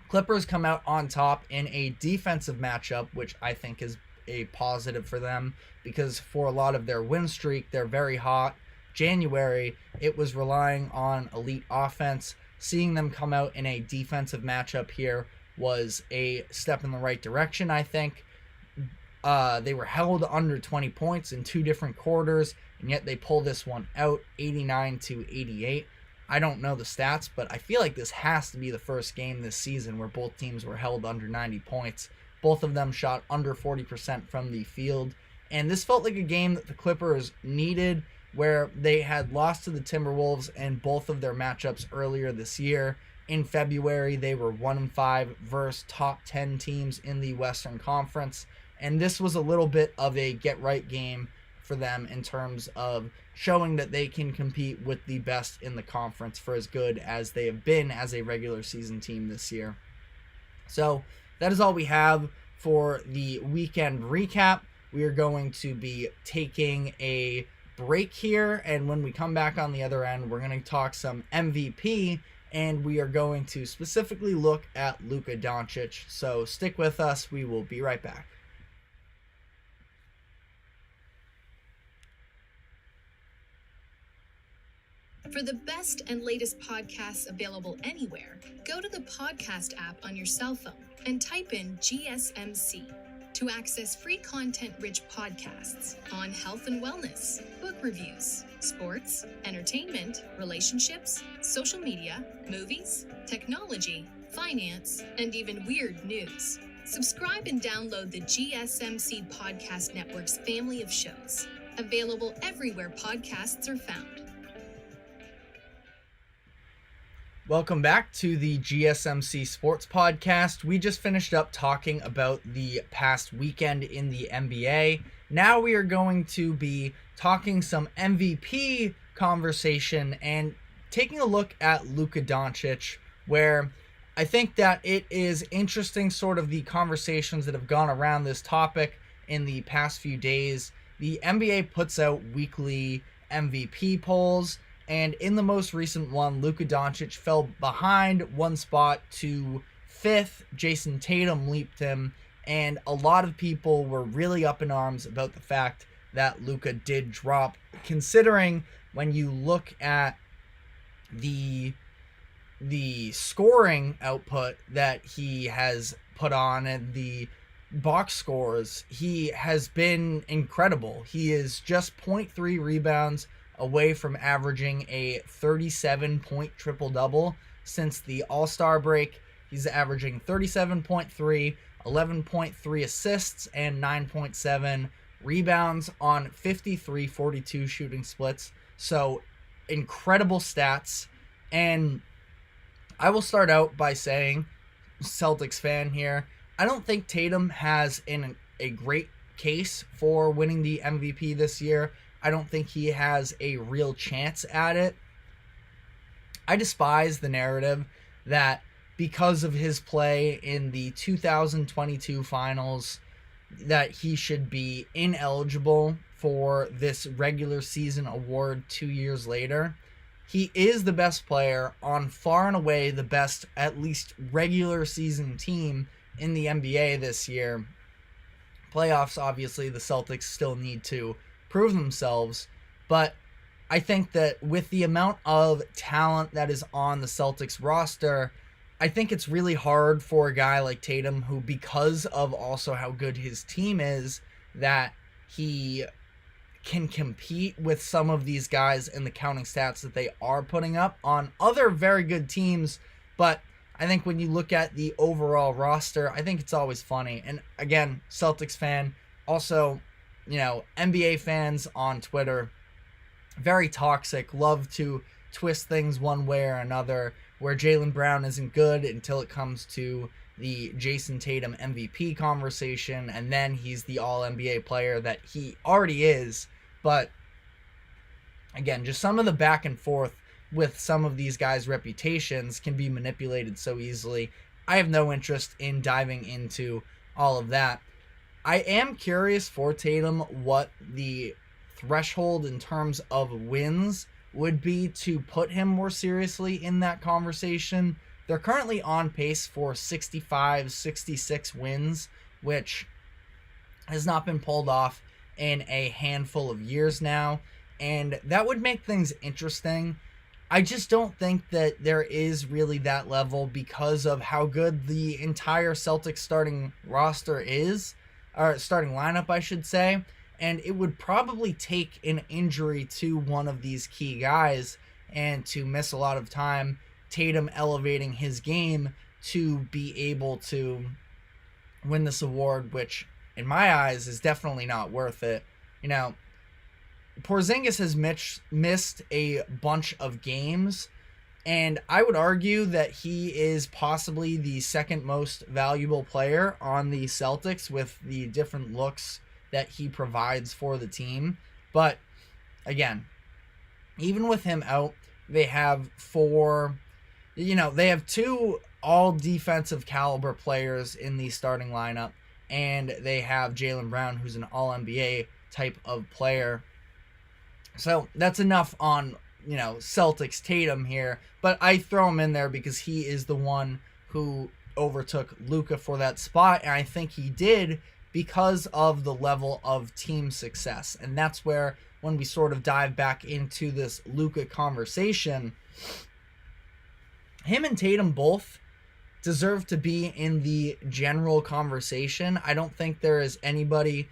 Clippers come out on top in a defensive matchup, which I think is a positive for them because for a lot of their win streak, they're very hot. January, it was relying on elite offense. Seeing them come out in a defensive matchup here was a step in the right direction, I think. They were held under 20 points in 2 different quarters, and yet they pull this one out 89-88. I don't know the stats, but I feel like this has to be the first game this season where both teams were held under 90 points. Both of them shot under 40% from the field, and this felt like a game that the Clippers needed, where they had lost to the Timberwolves in both of their matchups earlier this year. In February, they were 1-5 versus top 10 teams in the Western Conference, and this was a little bit of a get-right game for them in terms of showing that they can compete with the best in the conference for as good as they have been as a regular season team this year. So that is all we have for the weekend recap. We are going to be taking a break here, and when we come back on the other end, we're going to talk some MVP, and we are going to specifically look at Luka Doncic. So stick with us. We will be right back. For the best and latest podcasts available anywhere, go to the podcast app on your cell phone and type in GSMC to access free content-rich podcasts on health and wellness, book reviews, sports, entertainment, relationships, social media, movies, technology, finance, and even weird news. Subscribe and download the GSMC Podcast Network's family of shows, available everywhere podcasts are found. Welcome back to the GSMC Sports Podcast. We just finished up talking about the past weekend in the NBA. Now we are going to be talking some MVP conversation and taking a look at Luka Doncic, where I think that it is interesting, sort of the conversations that have gone around this topic in the past few days. The NBA puts out weekly MVP polls, and in the most recent one, Luka Doncic fell behind one spot to 5th. Jason Tatum leaped him, and a lot of people were really up in arms about the fact that Luka did drop, considering when you look at the scoring output that he has put on and the box scores, he has been incredible. He is just 0.3 rebounds away from averaging a 37-point triple-double since the All-Star break. He's averaging 37.3, 11.3 assists, and 9.7 rebounds on 53-42 shooting splits. So, incredible stats. And I will start out by saying, Celtics fan here, I don't think Tatum has a great case for winning the MVP this year. I don't think he has a real chance at it. I despise the narrative that because of his play in the 2022 finals, that he should be ineligible for this regular season award 2 years later. He is the best player on far and away the best, at least regular season team in the NBA this year. Playoffs, obviously, the Celtics still need to prove themselves, but I think that with the amount of talent that is on the Celtics roster, I think it's really hard for a guy like Tatum, who, because of also how good his team is, that he can compete with some of these guys in the counting stats that they are putting up on other very good teams. But I think when you look at the overall roster, I think it's always funny. And again, Celtics fan, also, NBA fans on Twitter, very toxic, love to twist things one way or another, where Jaylen Brown isn't good until it comes to the Jason Tatum MVP conversation, and then he's the All-NBA player that he already is. But again, just some of the back and forth with some of these guys' reputations can be manipulated so easily. I have no interest in diving into all of that. I am curious for Tatum what the threshold in terms of wins would be to put him more seriously in that conversation. They're currently on pace for 65, 66 wins, which has not been pulled off in a handful of years now, and that would make things interesting. I just don't think that there is really that level because of how good the entire Celtics starting roster is, or starting lineup, I should say, and it would probably take an injury to one of these key guys and to miss a lot of time, Tatum elevating his game to be able to win this award, which in my eyes is definitely not worth it. Porzingis has missed a bunch of games, and I would argue that he is possibly the second most valuable player on the Celtics with the different looks that he provides for the team. But again, even with him out, they have they have two all defensive caliber players in the starting lineup, and they have Jaylen Brown, who's an all-NBA type of player. So that's enough on, Celtics Tatum here, but I throw him in there because he is the one who overtook Luka for that spot, and I think he did because of the level of team success. And that's where, when we sort of dive back into this Luka conversation, him and Tatum both deserve to be in the general conversation. I don't think there is anybody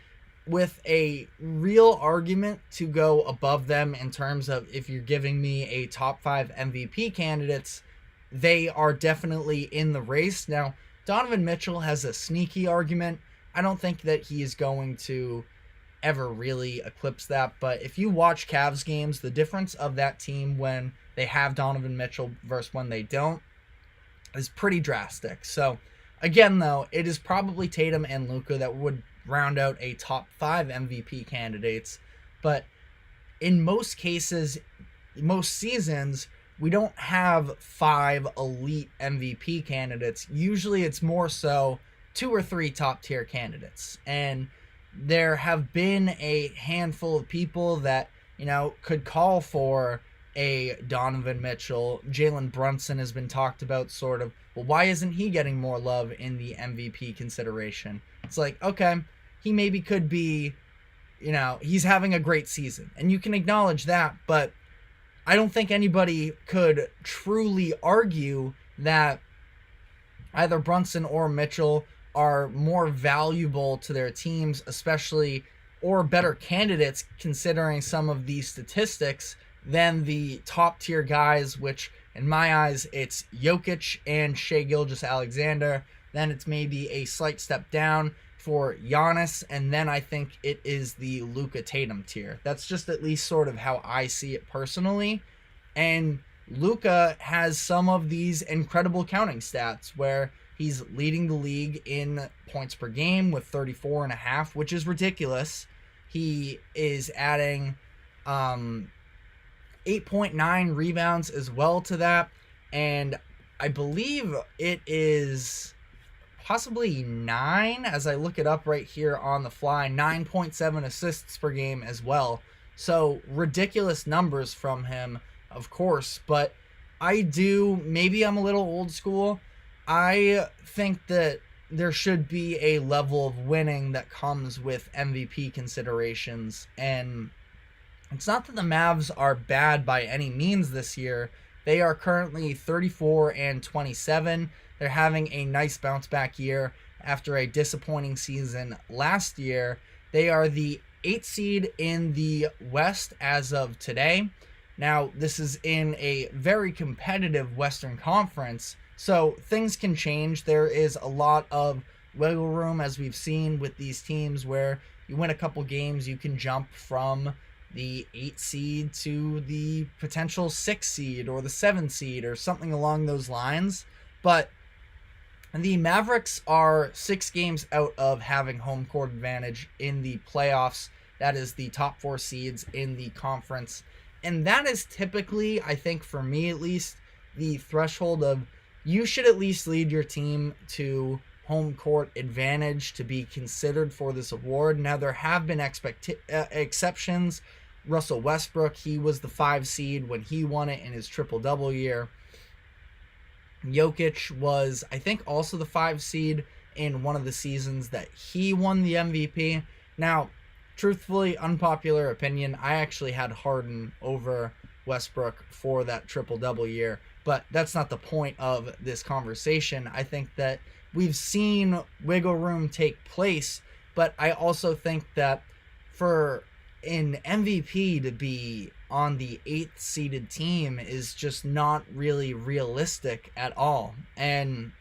with a real argument to go above them in terms of, if you're giving me a top 5 MVP candidates, they are definitely in the race. Now, Donovan Mitchell has a sneaky argument. I don't think that he is going to ever really eclipse that, but if you watch Cavs games, the difference of that team when they have Donovan Mitchell versus when they don't is pretty drastic. So again, though, it is probably Tatum and Luka that would round out a top 5 MVP candidates. But in most cases, most seasons, we don't have 5 elite MVP candidates. Usually it's more so 2 or 3 top tier candidates. And there have been a handful of people that, could call for a Donovan Mitchell. Jalen Brunson has been talked about sort of, well, why isn't he getting more love in the MVP consideration? It's like, okay, he maybe could be, he's having a great season. And you can acknowledge that, but I don't think anybody could truly argue that either Brunson or Mitchell are more valuable to their teams, especially, or better candidates considering some of these statistics than the top tier guys, which in my eyes, it's Jokic and Shai Gilgeous-Alexander. Then it's maybe a slight step down for Giannis, and then I think it is the Luka Tatum tier. That's just at least sort of how I see it personally. And Luka has some of these incredible counting stats where he's leading the league in points per game with 34.5, which is ridiculous. He is adding 8.9 rebounds as well to that, and I believe it is possibly 9, as I look it up right here on the fly, 9.7 assists per game as well. So ridiculous numbers from him, of course, but maybe I'm a little old school. I think that there should be a level of winning that comes with MVP considerations, and it's not that the Mavs are bad by any means this year. They are currently 34-27. They're having a nice bounce back year after a disappointing season last year. They are the 8th seed in the West as of today. Now, this is in a very competitive Western Conference, so things can change. There is a lot of wiggle room, as we've seen with these teams, where you win a couple games, you can jump from the 8th seed to the potential 6th seed or the 7th seed or something along those lines. But the Mavericks are 6 games out of having home court advantage in the playoffs. That is the top 4 seeds in the conference. And that is typically, I think for me at least, the threshold of you should at least lead your team to home court advantage to be considered for this award. Now, there have been exceptions. Russell Westbrook, he was the 5 seed when he won it in his triple-double year. Jokic was, I think, also the 5 seed in one of the seasons that he won the MVP. Now, truthfully, unpopular opinion, I actually had Harden over Westbrook for that triple-double year, but that's not the point of this conversation. I think that we've seen wiggle room take place, but I also think that for an MVP to be on the 8th seeded team is just not really realistic at all. And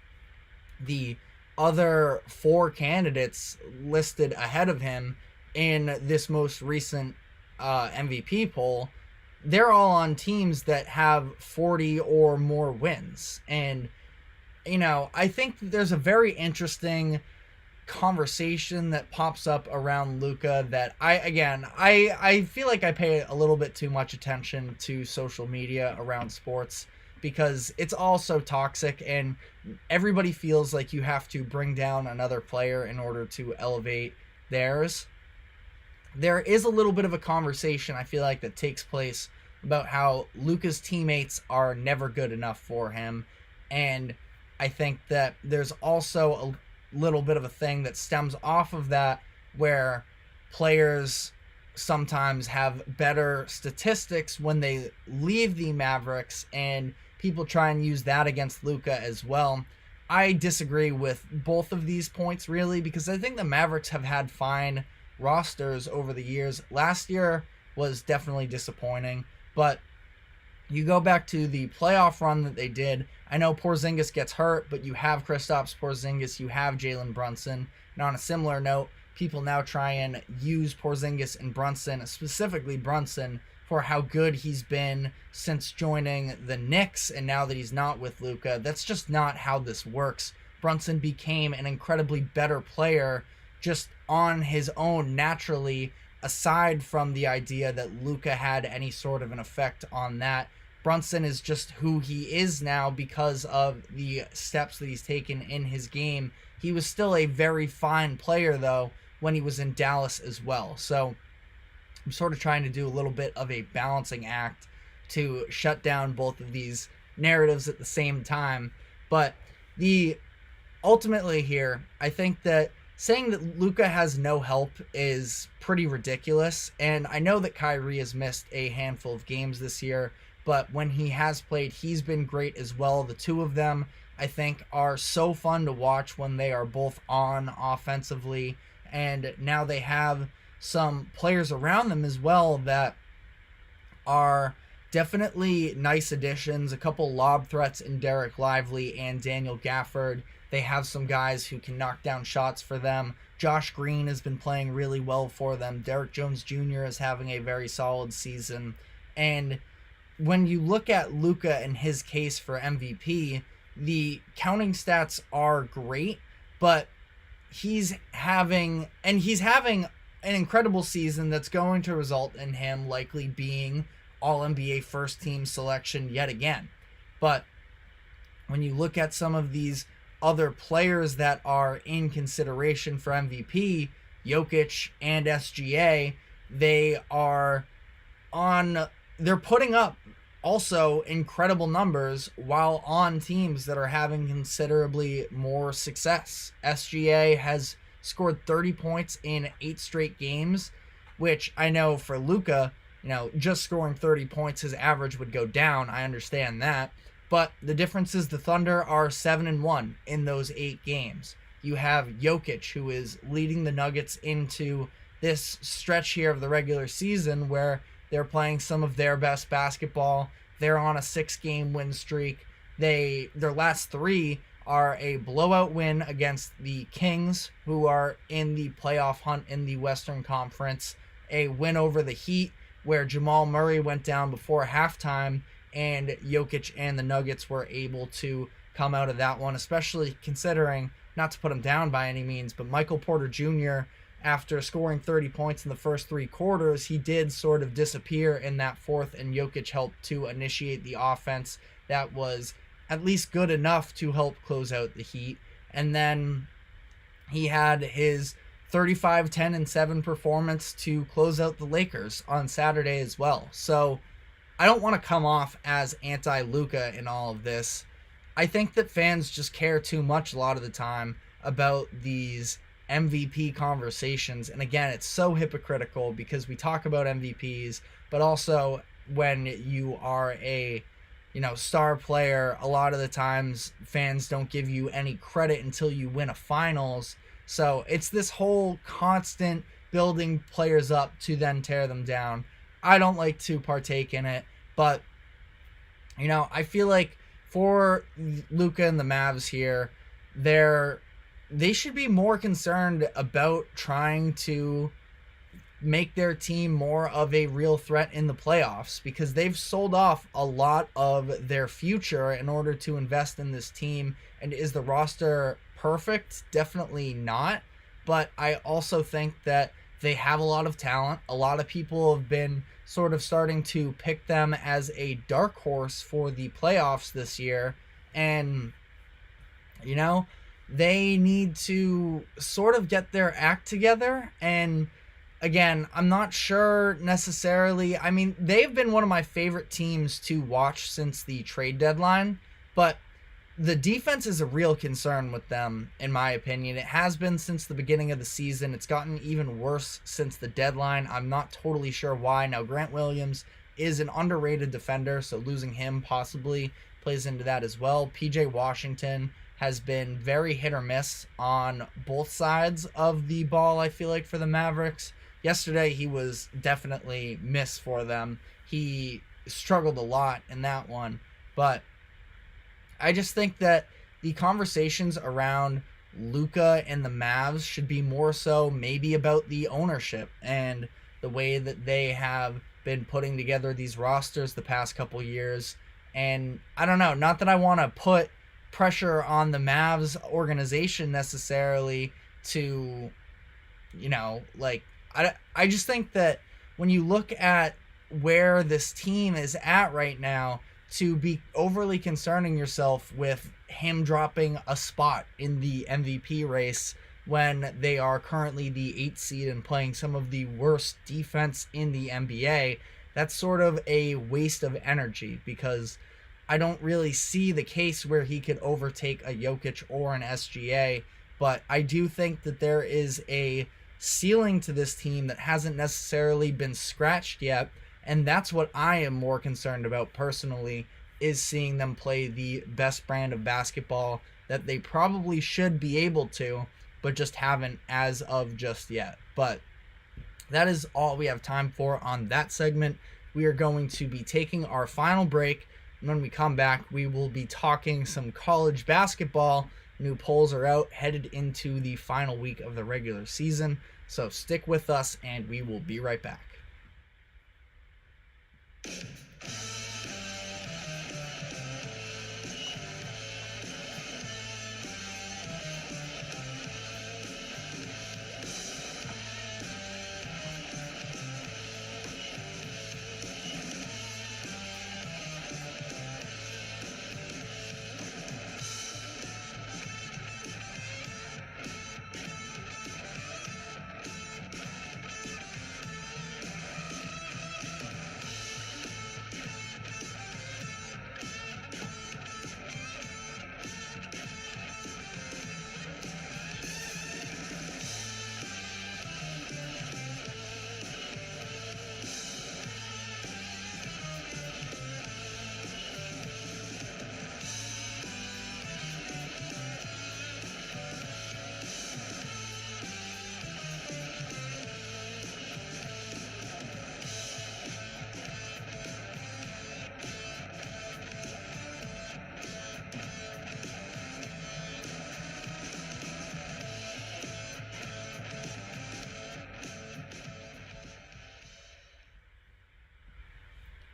the other 4 candidates listed ahead of him in this most recent MVP poll, they're all on teams that have 40 or more wins. And, I think there's a very interesting conversation that pops up around Luka that I feel like I pay a little bit too much attention to social media around sports because it's all so toxic and everybody feels like you have to bring down another player in order to elevate theirs. There is a little bit of a conversation I feel like that takes place about how Luka's teammates are never good enough for him, and I think that there's also a little bit of a thing that stems off of that where players sometimes have better statistics when they leave the Mavericks and people try and use that against Luka as well. I disagree with both of these points really because I think the Mavericks have had fine rosters over the years. Last year was definitely disappointing, but you go back to the playoff run that they did. I know Porzingis gets hurt, but you have Kristaps Porzingis, you have Jalen Brunson. And on a similar note, people now try and use Porzingis and Brunson, specifically Brunson, for how good he's been since joining the Knicks, and now that he's not with Luka. That's just not how this works. Brunson became an incredibly better player just on his own naturally, aside from the idea that Luka had any sort of an effect on that. Brunson is just who he is now because of the steps that he's taken in his game. He was still a very fine player, though, when he was in Dallas as well. So I'm sort of trying to do a little bit of a balancing act to shut down both of these narratives at the same time. But ultimately here, I think that saying that Luka has no help is pretty ridiculous. And I know that Kyrie has missed a handful of games this year, but when he has played, he's been great as well. The two of them, I think, are so fun to watch when they are both on offensively. And now they have some players around them as well that are definitely nice additions. A couple lob threats in Derek Lively and Daniel Gafford. They have some guys who can knock down shots for them. Josh Green has been playing really well for them. Derek Jones Jr. is having a very solid season. And when you look at Luka and his case for MVP, the counting stats are great, but he's having an incredible season that's going to result in him likely being All-NBA first team selection yet again. But when you look at some of these other players that are in consideration for MVP, Jokic and SGA, they're putting up also incredible numbers while on teams that are having considerably more success. SGA has scored 30 points in 8 straight games, which I know for Luka, just scoring 30 points, his average would go down. I understand that. But the difference is the Thunder are 7-1 in those 8 games. You have Jokic, who is leading the Nuggets into this stretch here of the regular season where they're playing some of their best basketball. They're on a 6-game win streak. Their last 3 are a blowout win against the Kings, who are in the playoff hunt in the Western Conference, a win over the Heat, where Jamal Murray went down before halftime, and Jokic and the Nuggets were able to come out of that one, especially considering, not to put him down by any means, but Michael Porter Jr., after scoring 30 points in the first 3 quarters, he did sort of disappear in that fourth, and Jokic helped to initiate the offense that was at least good enough to help close out the Heat. And then he had his 35, 10, and 7 performance to close out the Lakers on Saturday as well. So I don't want to come off as anti-Luka in all of this. I think that fans just care too much a lot of the time about these MVP conversations. And again, it's so hypocritical because we talk about MVPs, but also when you are a star player, a lot of the times fans don't give you any credit until you win a finals. So it's this whole constant building players up to then tear them down. I don't like to partake in it, but I feel like for Luka and the Mavs here, they should be more concerned about trying to make their team more of a real threat in the playoffs, because they've sold off a lot of their future in order to invest in this team. And is the roster perfect? Definitely not. But I also think that they have a lot of talent. A lot of people have been sort of starting to pick them as a dark horse for the playoffs this year. And, they need to sort of get their act together. And again, I'm not sure necessarily. I mean, they've been one of my favorite teams to watch since the trade deadline, but the defense is a real concern with them, in my opinion. It has been since the beginning of the season. It's gotten even worse since the deadline. I'm not totally sure why. Now, Grant Williams is an underrated defender, so losing him possibly plays into that as well. PJ Washington has been very hit or miss on both sides of the ball, I feel like, for the Mavericks. Yesterday, he was definitely miss for them. He struggled a lot in that one. But I just think that the conversations around Luka and the Mavs should be more so maybe about the ownership and the way that they have been putting together these rosters the past couple years. And I don't know, not that I want to put pressure on the Mavs organization necessarily to, I just think that when you look at where this team is at right now, to be overly concerning yourself with him dropping a spot in the MVP race when they are currently the 8th seed and playing some of the worst defense in the NBA, that's sort of a waste of energy, because I don't really see the case where he could overtake a Jokic or an SGA, but I do think that there is a ceiling to this team that hasn't necessarily been scratched yet, and that's what I am more concerned about personally, is seeing them play the best brand of basketball that they probably should be able to, but just haven't as of just yet. But that is all we have time for on that segment. We are going to be taking our final break. And when we come back, we will be talking some college basketball. New polls are out, headed into the final week of the regular season. So stick with us, and we will be right back.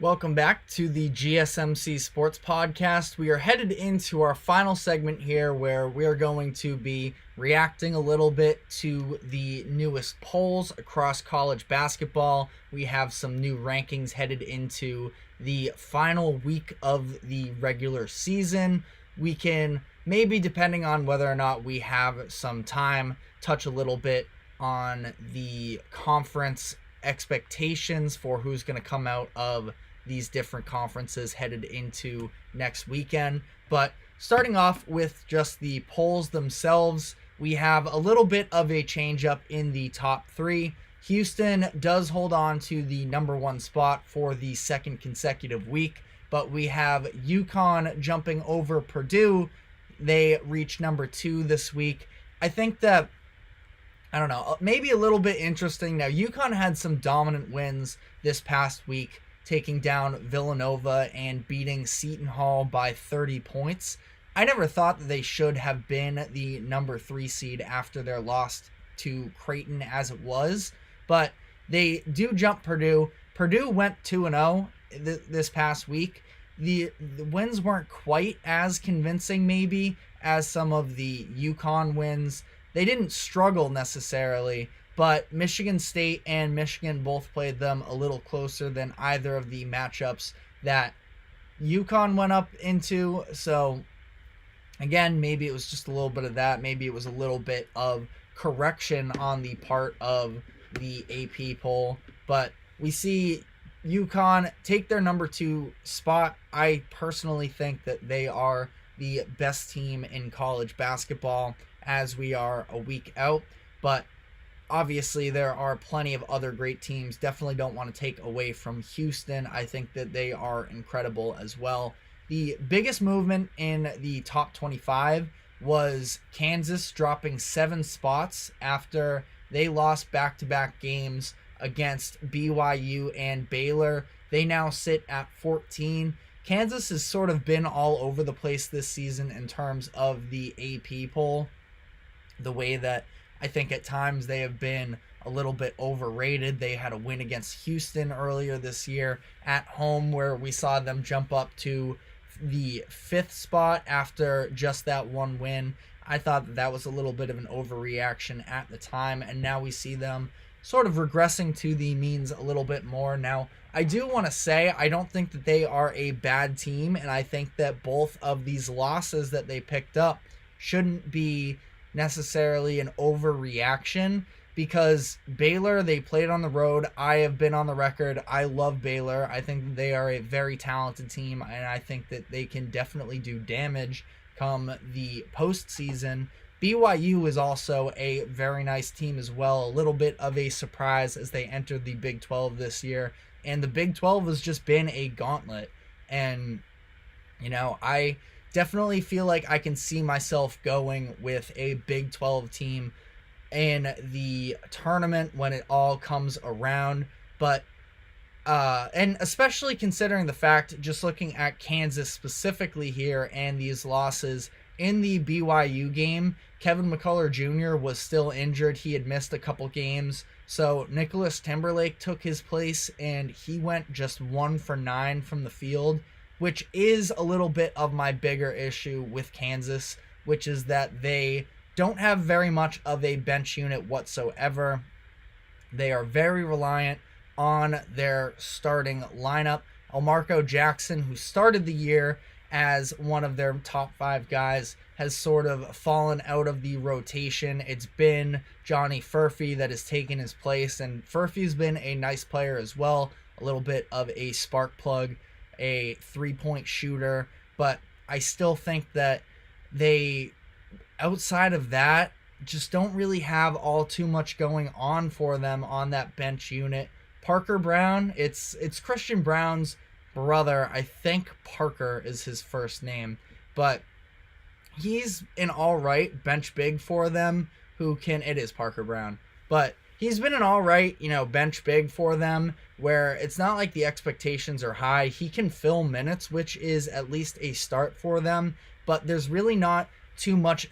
Welcome back to the GSMC Sports Podcast. We are headed into our final segment here, where we are going to be reacting a little bit to the newest polls across college basketball. We have some new rankings headed into the final week of the regular season. We can maybe, depending on whether or not we have some time, touch a little bit on the conference expectations for who's going to come out of these different conferences headed into next weekend. But starting off with just the polls themselves, we have a little bit of a change up in the top three. Houston does hold on to the number one spot for the second consecutive week, but we have UConn jumping over Purdue. They reach number two this week. I think that, I don't know, maybe a little bit interesting. Now, UConn had some dominant wins this past week, taking down Villanova and beating Seton Hall by 30 points. I never thought that they should have been the number 3 seed after their loss to Creighton as it was, but they do jump Purdue. Purdue went 2-0 this past week. The wins weren't quite as convincing maybe as some of the UConn wins. They didn't struggle necessarily, but Michigan State and Michigan both played them a little closer than either of the matchups that UConn went up into. So again, maybe it was just a little bit of that. Maybe it was a little bit of correction on the part of the AP poll. But we see UConn take their number 2 spot. I personally think that they are the best team in college basketball as we are a week out. But obviously, there are plenty of other great teams. Definitely don't want to take away from Houston. I think that they are incredible as well. The biggest movement in the top 25 was Kansas dropping 7 spots after they lost back-to-back games against BYU and Baylor. They now sit at 14. Kansas has sort of been all over the place this season in terms of the AP poll, the way that I think at times they have been a little bit overrated. They had a win against Houston earlier this year at home where we saw them jump up to the 5th spot after just that one win. I thought that was a little bit of an overreaction at the time, and now we see them sort of regressing to the means a little bit more. Now, I do want to say I don't think that they are a bad team, and I think that both of these losses that they picked up shouldn't be necessarily an overreaction, because Baylor, they played on the road. I have been on the record. I love Baylor. I think that they are a very talented team, and I think that they can definitely do damage come the postseason. BYU is also a very nice team as well. A little bit of a surprise as they entered the Big 12 this year. And the Big 12 has just been a gauntlet. And, I definitely feel like I can see myself going with a Big 12 team in the tournament when it all comes around. But and especially considering the fact, just looking at Kansas specifically here and these losses in the BYU game, Kevin McCullough Jr. was still injured. He had missed a couple games. So Nicholas Timberlake took his place and he went just 1 for 9 from the field, which is a little bit of my bigger issue with Kansas, which is that they don't have very much of a bench unit whatsoever. They are very reliant on their starting lineup. Elmarco Jackson, who started the year as one of their top 5 guys, has sort of fallen out of the rotation. It's been Johnny Furphy that has taken his place, and Furphy's been a nice player as well, a little bit of a spark plug, a 3-point shooter, but I still think that they, outside of that, just don't really have all too much going on for them on that bench unit. Parker Brown, it's Christian Brown's brother. I think Parker is his first name, but he's an all right bench big for them it is Parker Brown, but he's been an all right, bench big for them, where it's not like the expectations are high. He can fill minutes, which is at least a start for them, but there's really not too much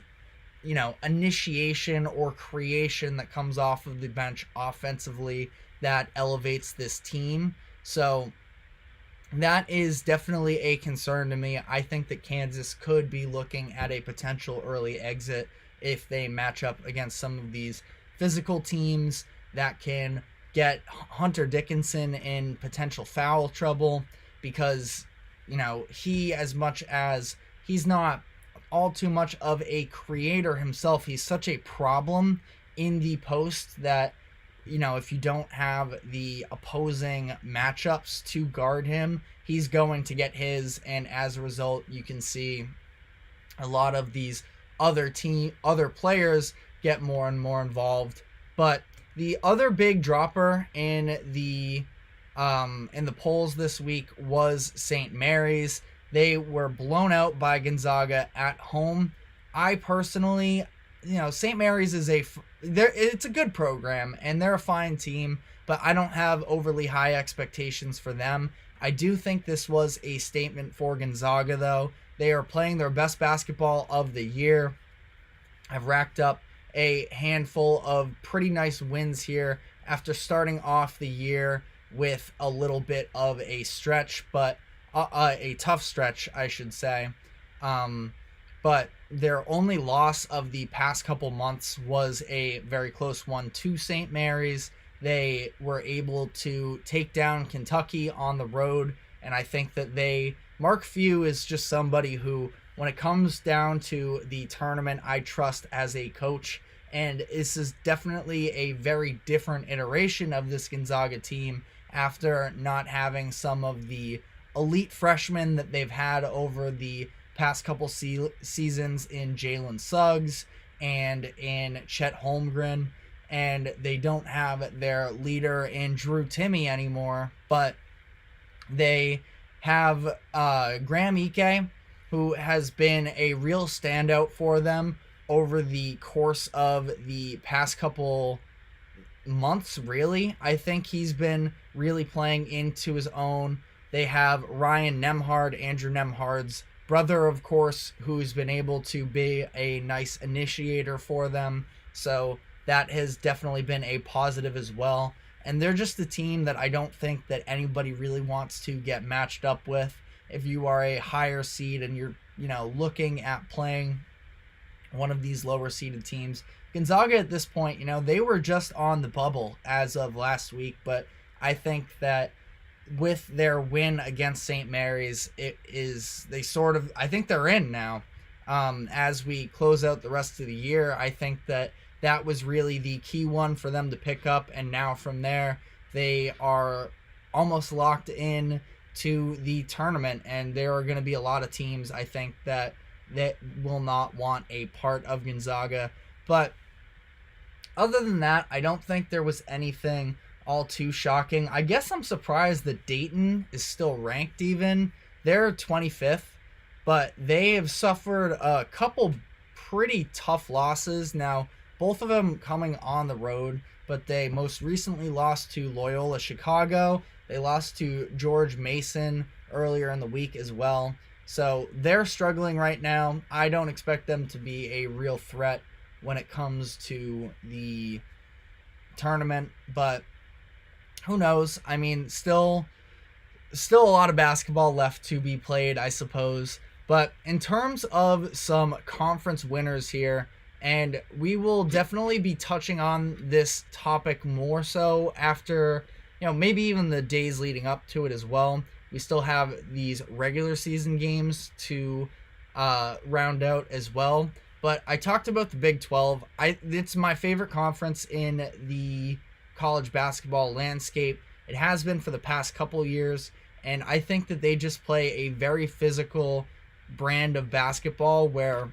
initiation or creation that comes off of the bench offensively that elevates this team. So that is definitely a concern to me. I think that Kansas could be looking at a potential early exit if they match up against some of these physical teams that can get Hunter Dickinson in potential foul trouble, because, he, as much as he's not all too much of a creator himself, he's such a problem in the post that, if you don't have the opposing matchups to guard him, he's going to get his, and as a result, you can see a lot of these other players get more and more involved. But the other big dropper in the polls this week was St. Mary's. They were blown out by Gonzaga at home. I personally, St. Mary's is it's a good program and they're a fine team, but I don't have overly high expectations for them. I do think this was a statement for Gonzaga, though. They are playing their best basketball of the year. I've racked up a handful of pretty nice wins here after starting off the year with a little bit of a stretch, but a tough stretch, I should say. But their only loss of the past couple months was a very close one to St. Mary's. They were able to take down Kentucky on the road, and I think that Mark Few is just somebody who, when it comes down to the tournament, I trust as a coach, and this is definitely a very different iteration of this Gonzaga team after not having some of the elite freshmen that they've had over the past couple seasons in Jalen Suggs and in Chet Holmgren, and they don't have their leader in Drew Timme anymore, but they have Graham Ike, who has been a real standout for them over the course of the past couple months, really. I think he's been really playing into his own. They have Ryan Nembhard, Andrew Nembhard's brother, of course, who's been able to be a nice initiator for them. So that has definitely been a positive as well. And they're just a team that I don't think that anybody really wants to get matched up with. If you are a higher seed and you're, looking at playing one of these lower seeded teams, Gonzaga at this point, they were just on the bubble as of last week, but I think that with their win against St. Mary's, I think they're in now. As we close out the rest of the year, I think that was really the key one for them to pick up, and now from there, they are almost locked in to the tournament, and there are going to be a lot of teams, I think, that will not want a part of Gonzaga. But other than that, I don't think there was anything all too shocking. I guess I'm surprised that Dayton is still ranked even. They're 25th, but they have suffered a couple pretty tough losses. Now, both of them coming on the road, but they most recently lost to Loyola Chicago. They lost to George Mason earlier in the week as well. So they're struggling right now. I don't expect them to be a real threat when it comes to the tournament, but who knows? I mean, still a lot of basketball left to be played, I suppose. But in terms of some conference winners here, and we will definitely be touching on this topic more so after, maybe even the days leading up to it as well. We still have these regular season games to round out as well. But I talked about the Big 12. It's my favorite conference in the college basketball landscape. It has been for the past couple years, and I think that they just play a very physical brand of basketball where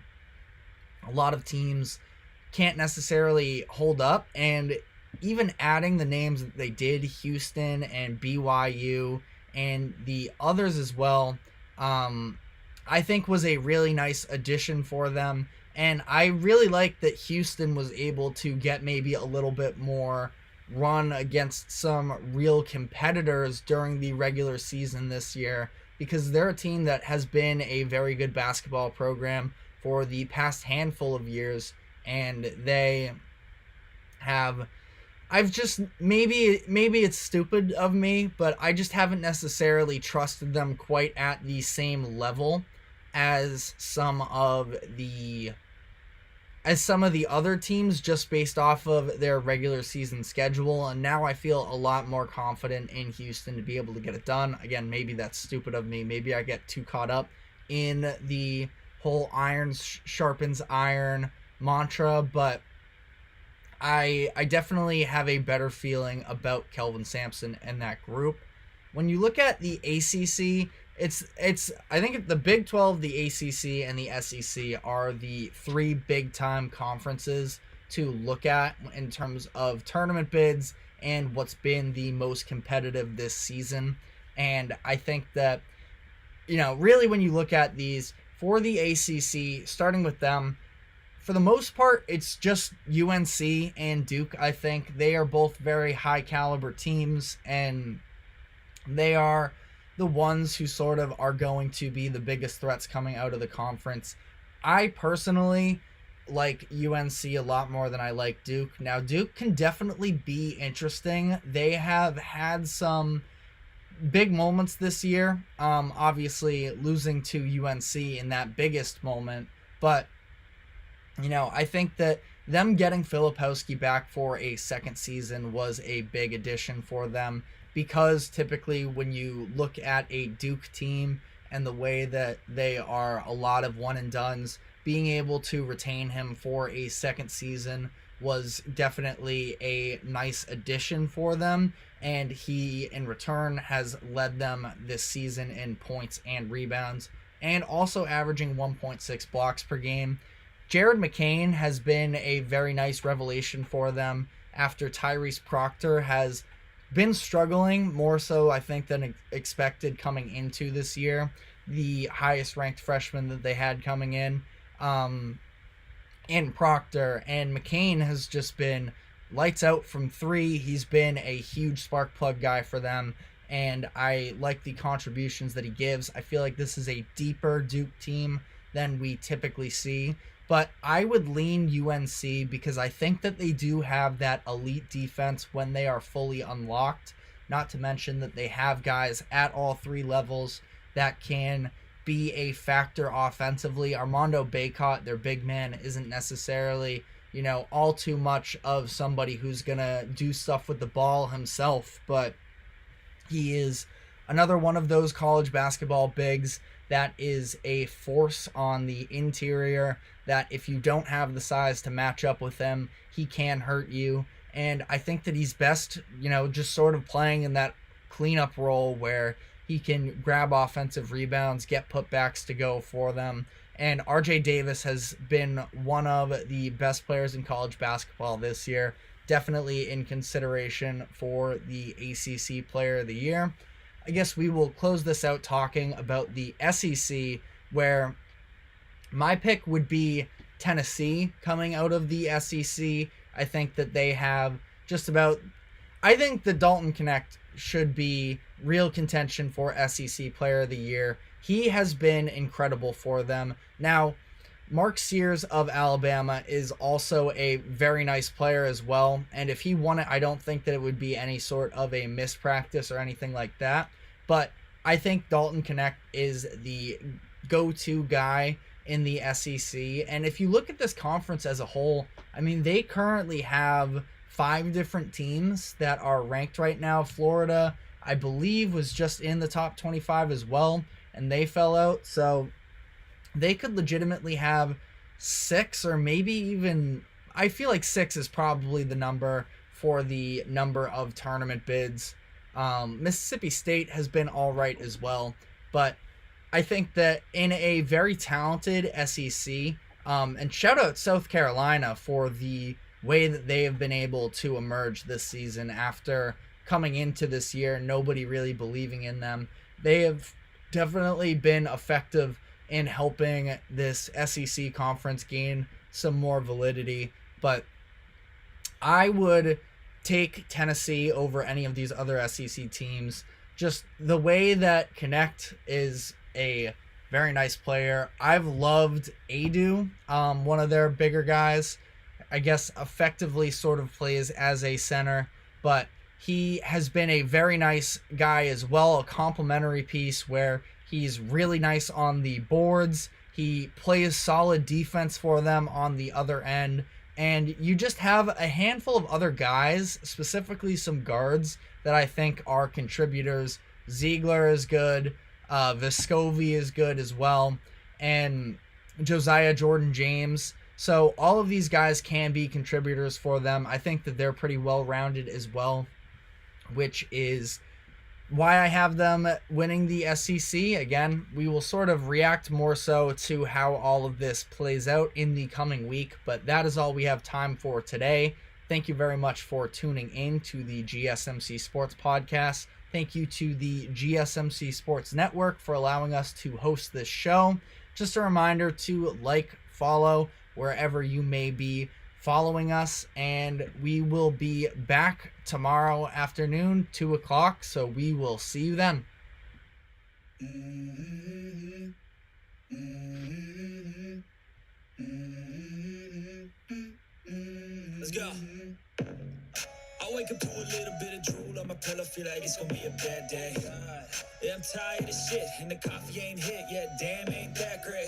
a lot of teams can't necessarily hold up. And even adding the names that they did, Houston and BYU and the others as well, I think was a really nice addition for them. And I really like that Houston was able to get maybe a little bit more run against some real competitors during the regular season this year, because they're a team that has been a very good basketball program for the past handful of years, and they have, maybe it's stupid of me, but I just haven't necessarily trusted them quite at the same level as some of the other teams, just based off of their regular season schedule. And now I feel a lot more confident in Houston to be able to get it done. Again, maybe that's stupid of me. Maybe I get too caught up in the whole iron sharpens iron mantra, but I definitely have a better feeling about Kelvin Sampson and that group. When you look at the ACC, it's I think the Big 12, the ACC, and the SEC are the three big-time conferences to look at in terms of tournament bids and what's been the most competitive this season. And I think that, really when you look at these, for the ACC, starting with them, for the most part, it's just UNC and Duke. I think they are both very high-caliber teams, and they are the ones who sort of are going to be the biggest threats coming out of the conference. I personally like UNC a lot more than I like Duke. Now, Duke can definitely be interesting. They have had some big moments this year, obviously losing to UNC in that biggest moment, but I think that them getting Filipowski back for a second season was a big addition for them, because typically when you look at a Duke team and the way that they are a lot of one and dones, being able to retain him for a second season was definitely a nice addition for them, and he in return has led them this season in points and rebounds, and also averaging 1.6 blocks per game. Jared McCain has been a very nice revelation for them after Tyrese Proctor has been struggling more so, I think, than expected coming into this year. The highest ranked freshman that they had coming in Proctor, and McCain has just been lights out from three. He's been a huge spark plug guy for them, and I like the contributions that he gives. I feel like this is a deeper Duke team than we typically see. but I would lean UNC because I think that they do have that elite defense when they are fully unlocked. Not to mention that they have guys at all three levels that can be a factor offensively. Armando Bacot, their big man, isn't necessarily, all too much of somebody who's going to do stuff with the ball himself, but he is another one of those college basketball bigs that is a force on the interior, that if you don't have the size to match up with him, he can hurt you. And I think that he's best, just sort of playing in that cleanup role where he can grab offensive rebounds, get putbacks to go for them. And RJ Davis has been one of the best players in college basketball this year, definitely in consideration for the ACC Player of the Year. I guess we will close this out talking about the SEC, where my pick would be Tennessee coming out of the SEC. I think that they have I think the Dalton Connect should be real contention for SEC Player of the Year. He has been incredible for them. Now, Mark Sears of Alabama is also a very nice player as well, and if he won it, I don't think that it would be any sort of a mispractice or anything like that, but I think Dalton Connect is the go-to guy in the SEC, and if you look at this conference as a whole, I mean, they currently have 5 different teams that are ranked right now. Florida, I believe, was just in the top 25 as well, and they fell out, so they could legitimately have 6 or maybe even, I feel like 6 is probably the number for the number of tournament bids. Mississippi State has been all right as well, but I think that in a very talented SEC, and shout out South Carolina for the way that they have been able to emerge this season after coming into this year, nobody really believing in them. They have definitely been effective in helping this SEC conference gain some more validity, but I would take Tennessee over any of these other SEC teams. Just the way that Connect is a very nice player. I've loved Adu, one of their bigger guys. I guess effectively sort of plays as a center, but he has been a very nice guy as well, a complimentary piece where he's really nice on the boards. He plays solid defense for them on the other end. And you just have a handful of other guys, specifically some guards, that I think are contributors. Ziegler is good. Vescovi is good as well. And Josiah Jordan-James. So all of these guys can be contributors for them. I think that they're pretty well-rounded as well, which is why I have them winning the SEC. Again, we will sort of react more so to how all of this plays out in the coming week, but that is all we have time for today. Thank you very much for tuning in to the GSMC Sports Podcast. Thank you to the GSMC Sports Network for allowing us to host this show. Just a reminder to like, follow wherever you may be following us, and we will be back tomorrow afternoon, 2 o'clock, so we will see you then. Let's go. I wake up to a little bit of drool on my pillow, feel like it's gonna be a bad day. Yeah, I'm tired of shit, and the coffee ain't hit yet, damn, ain't that great.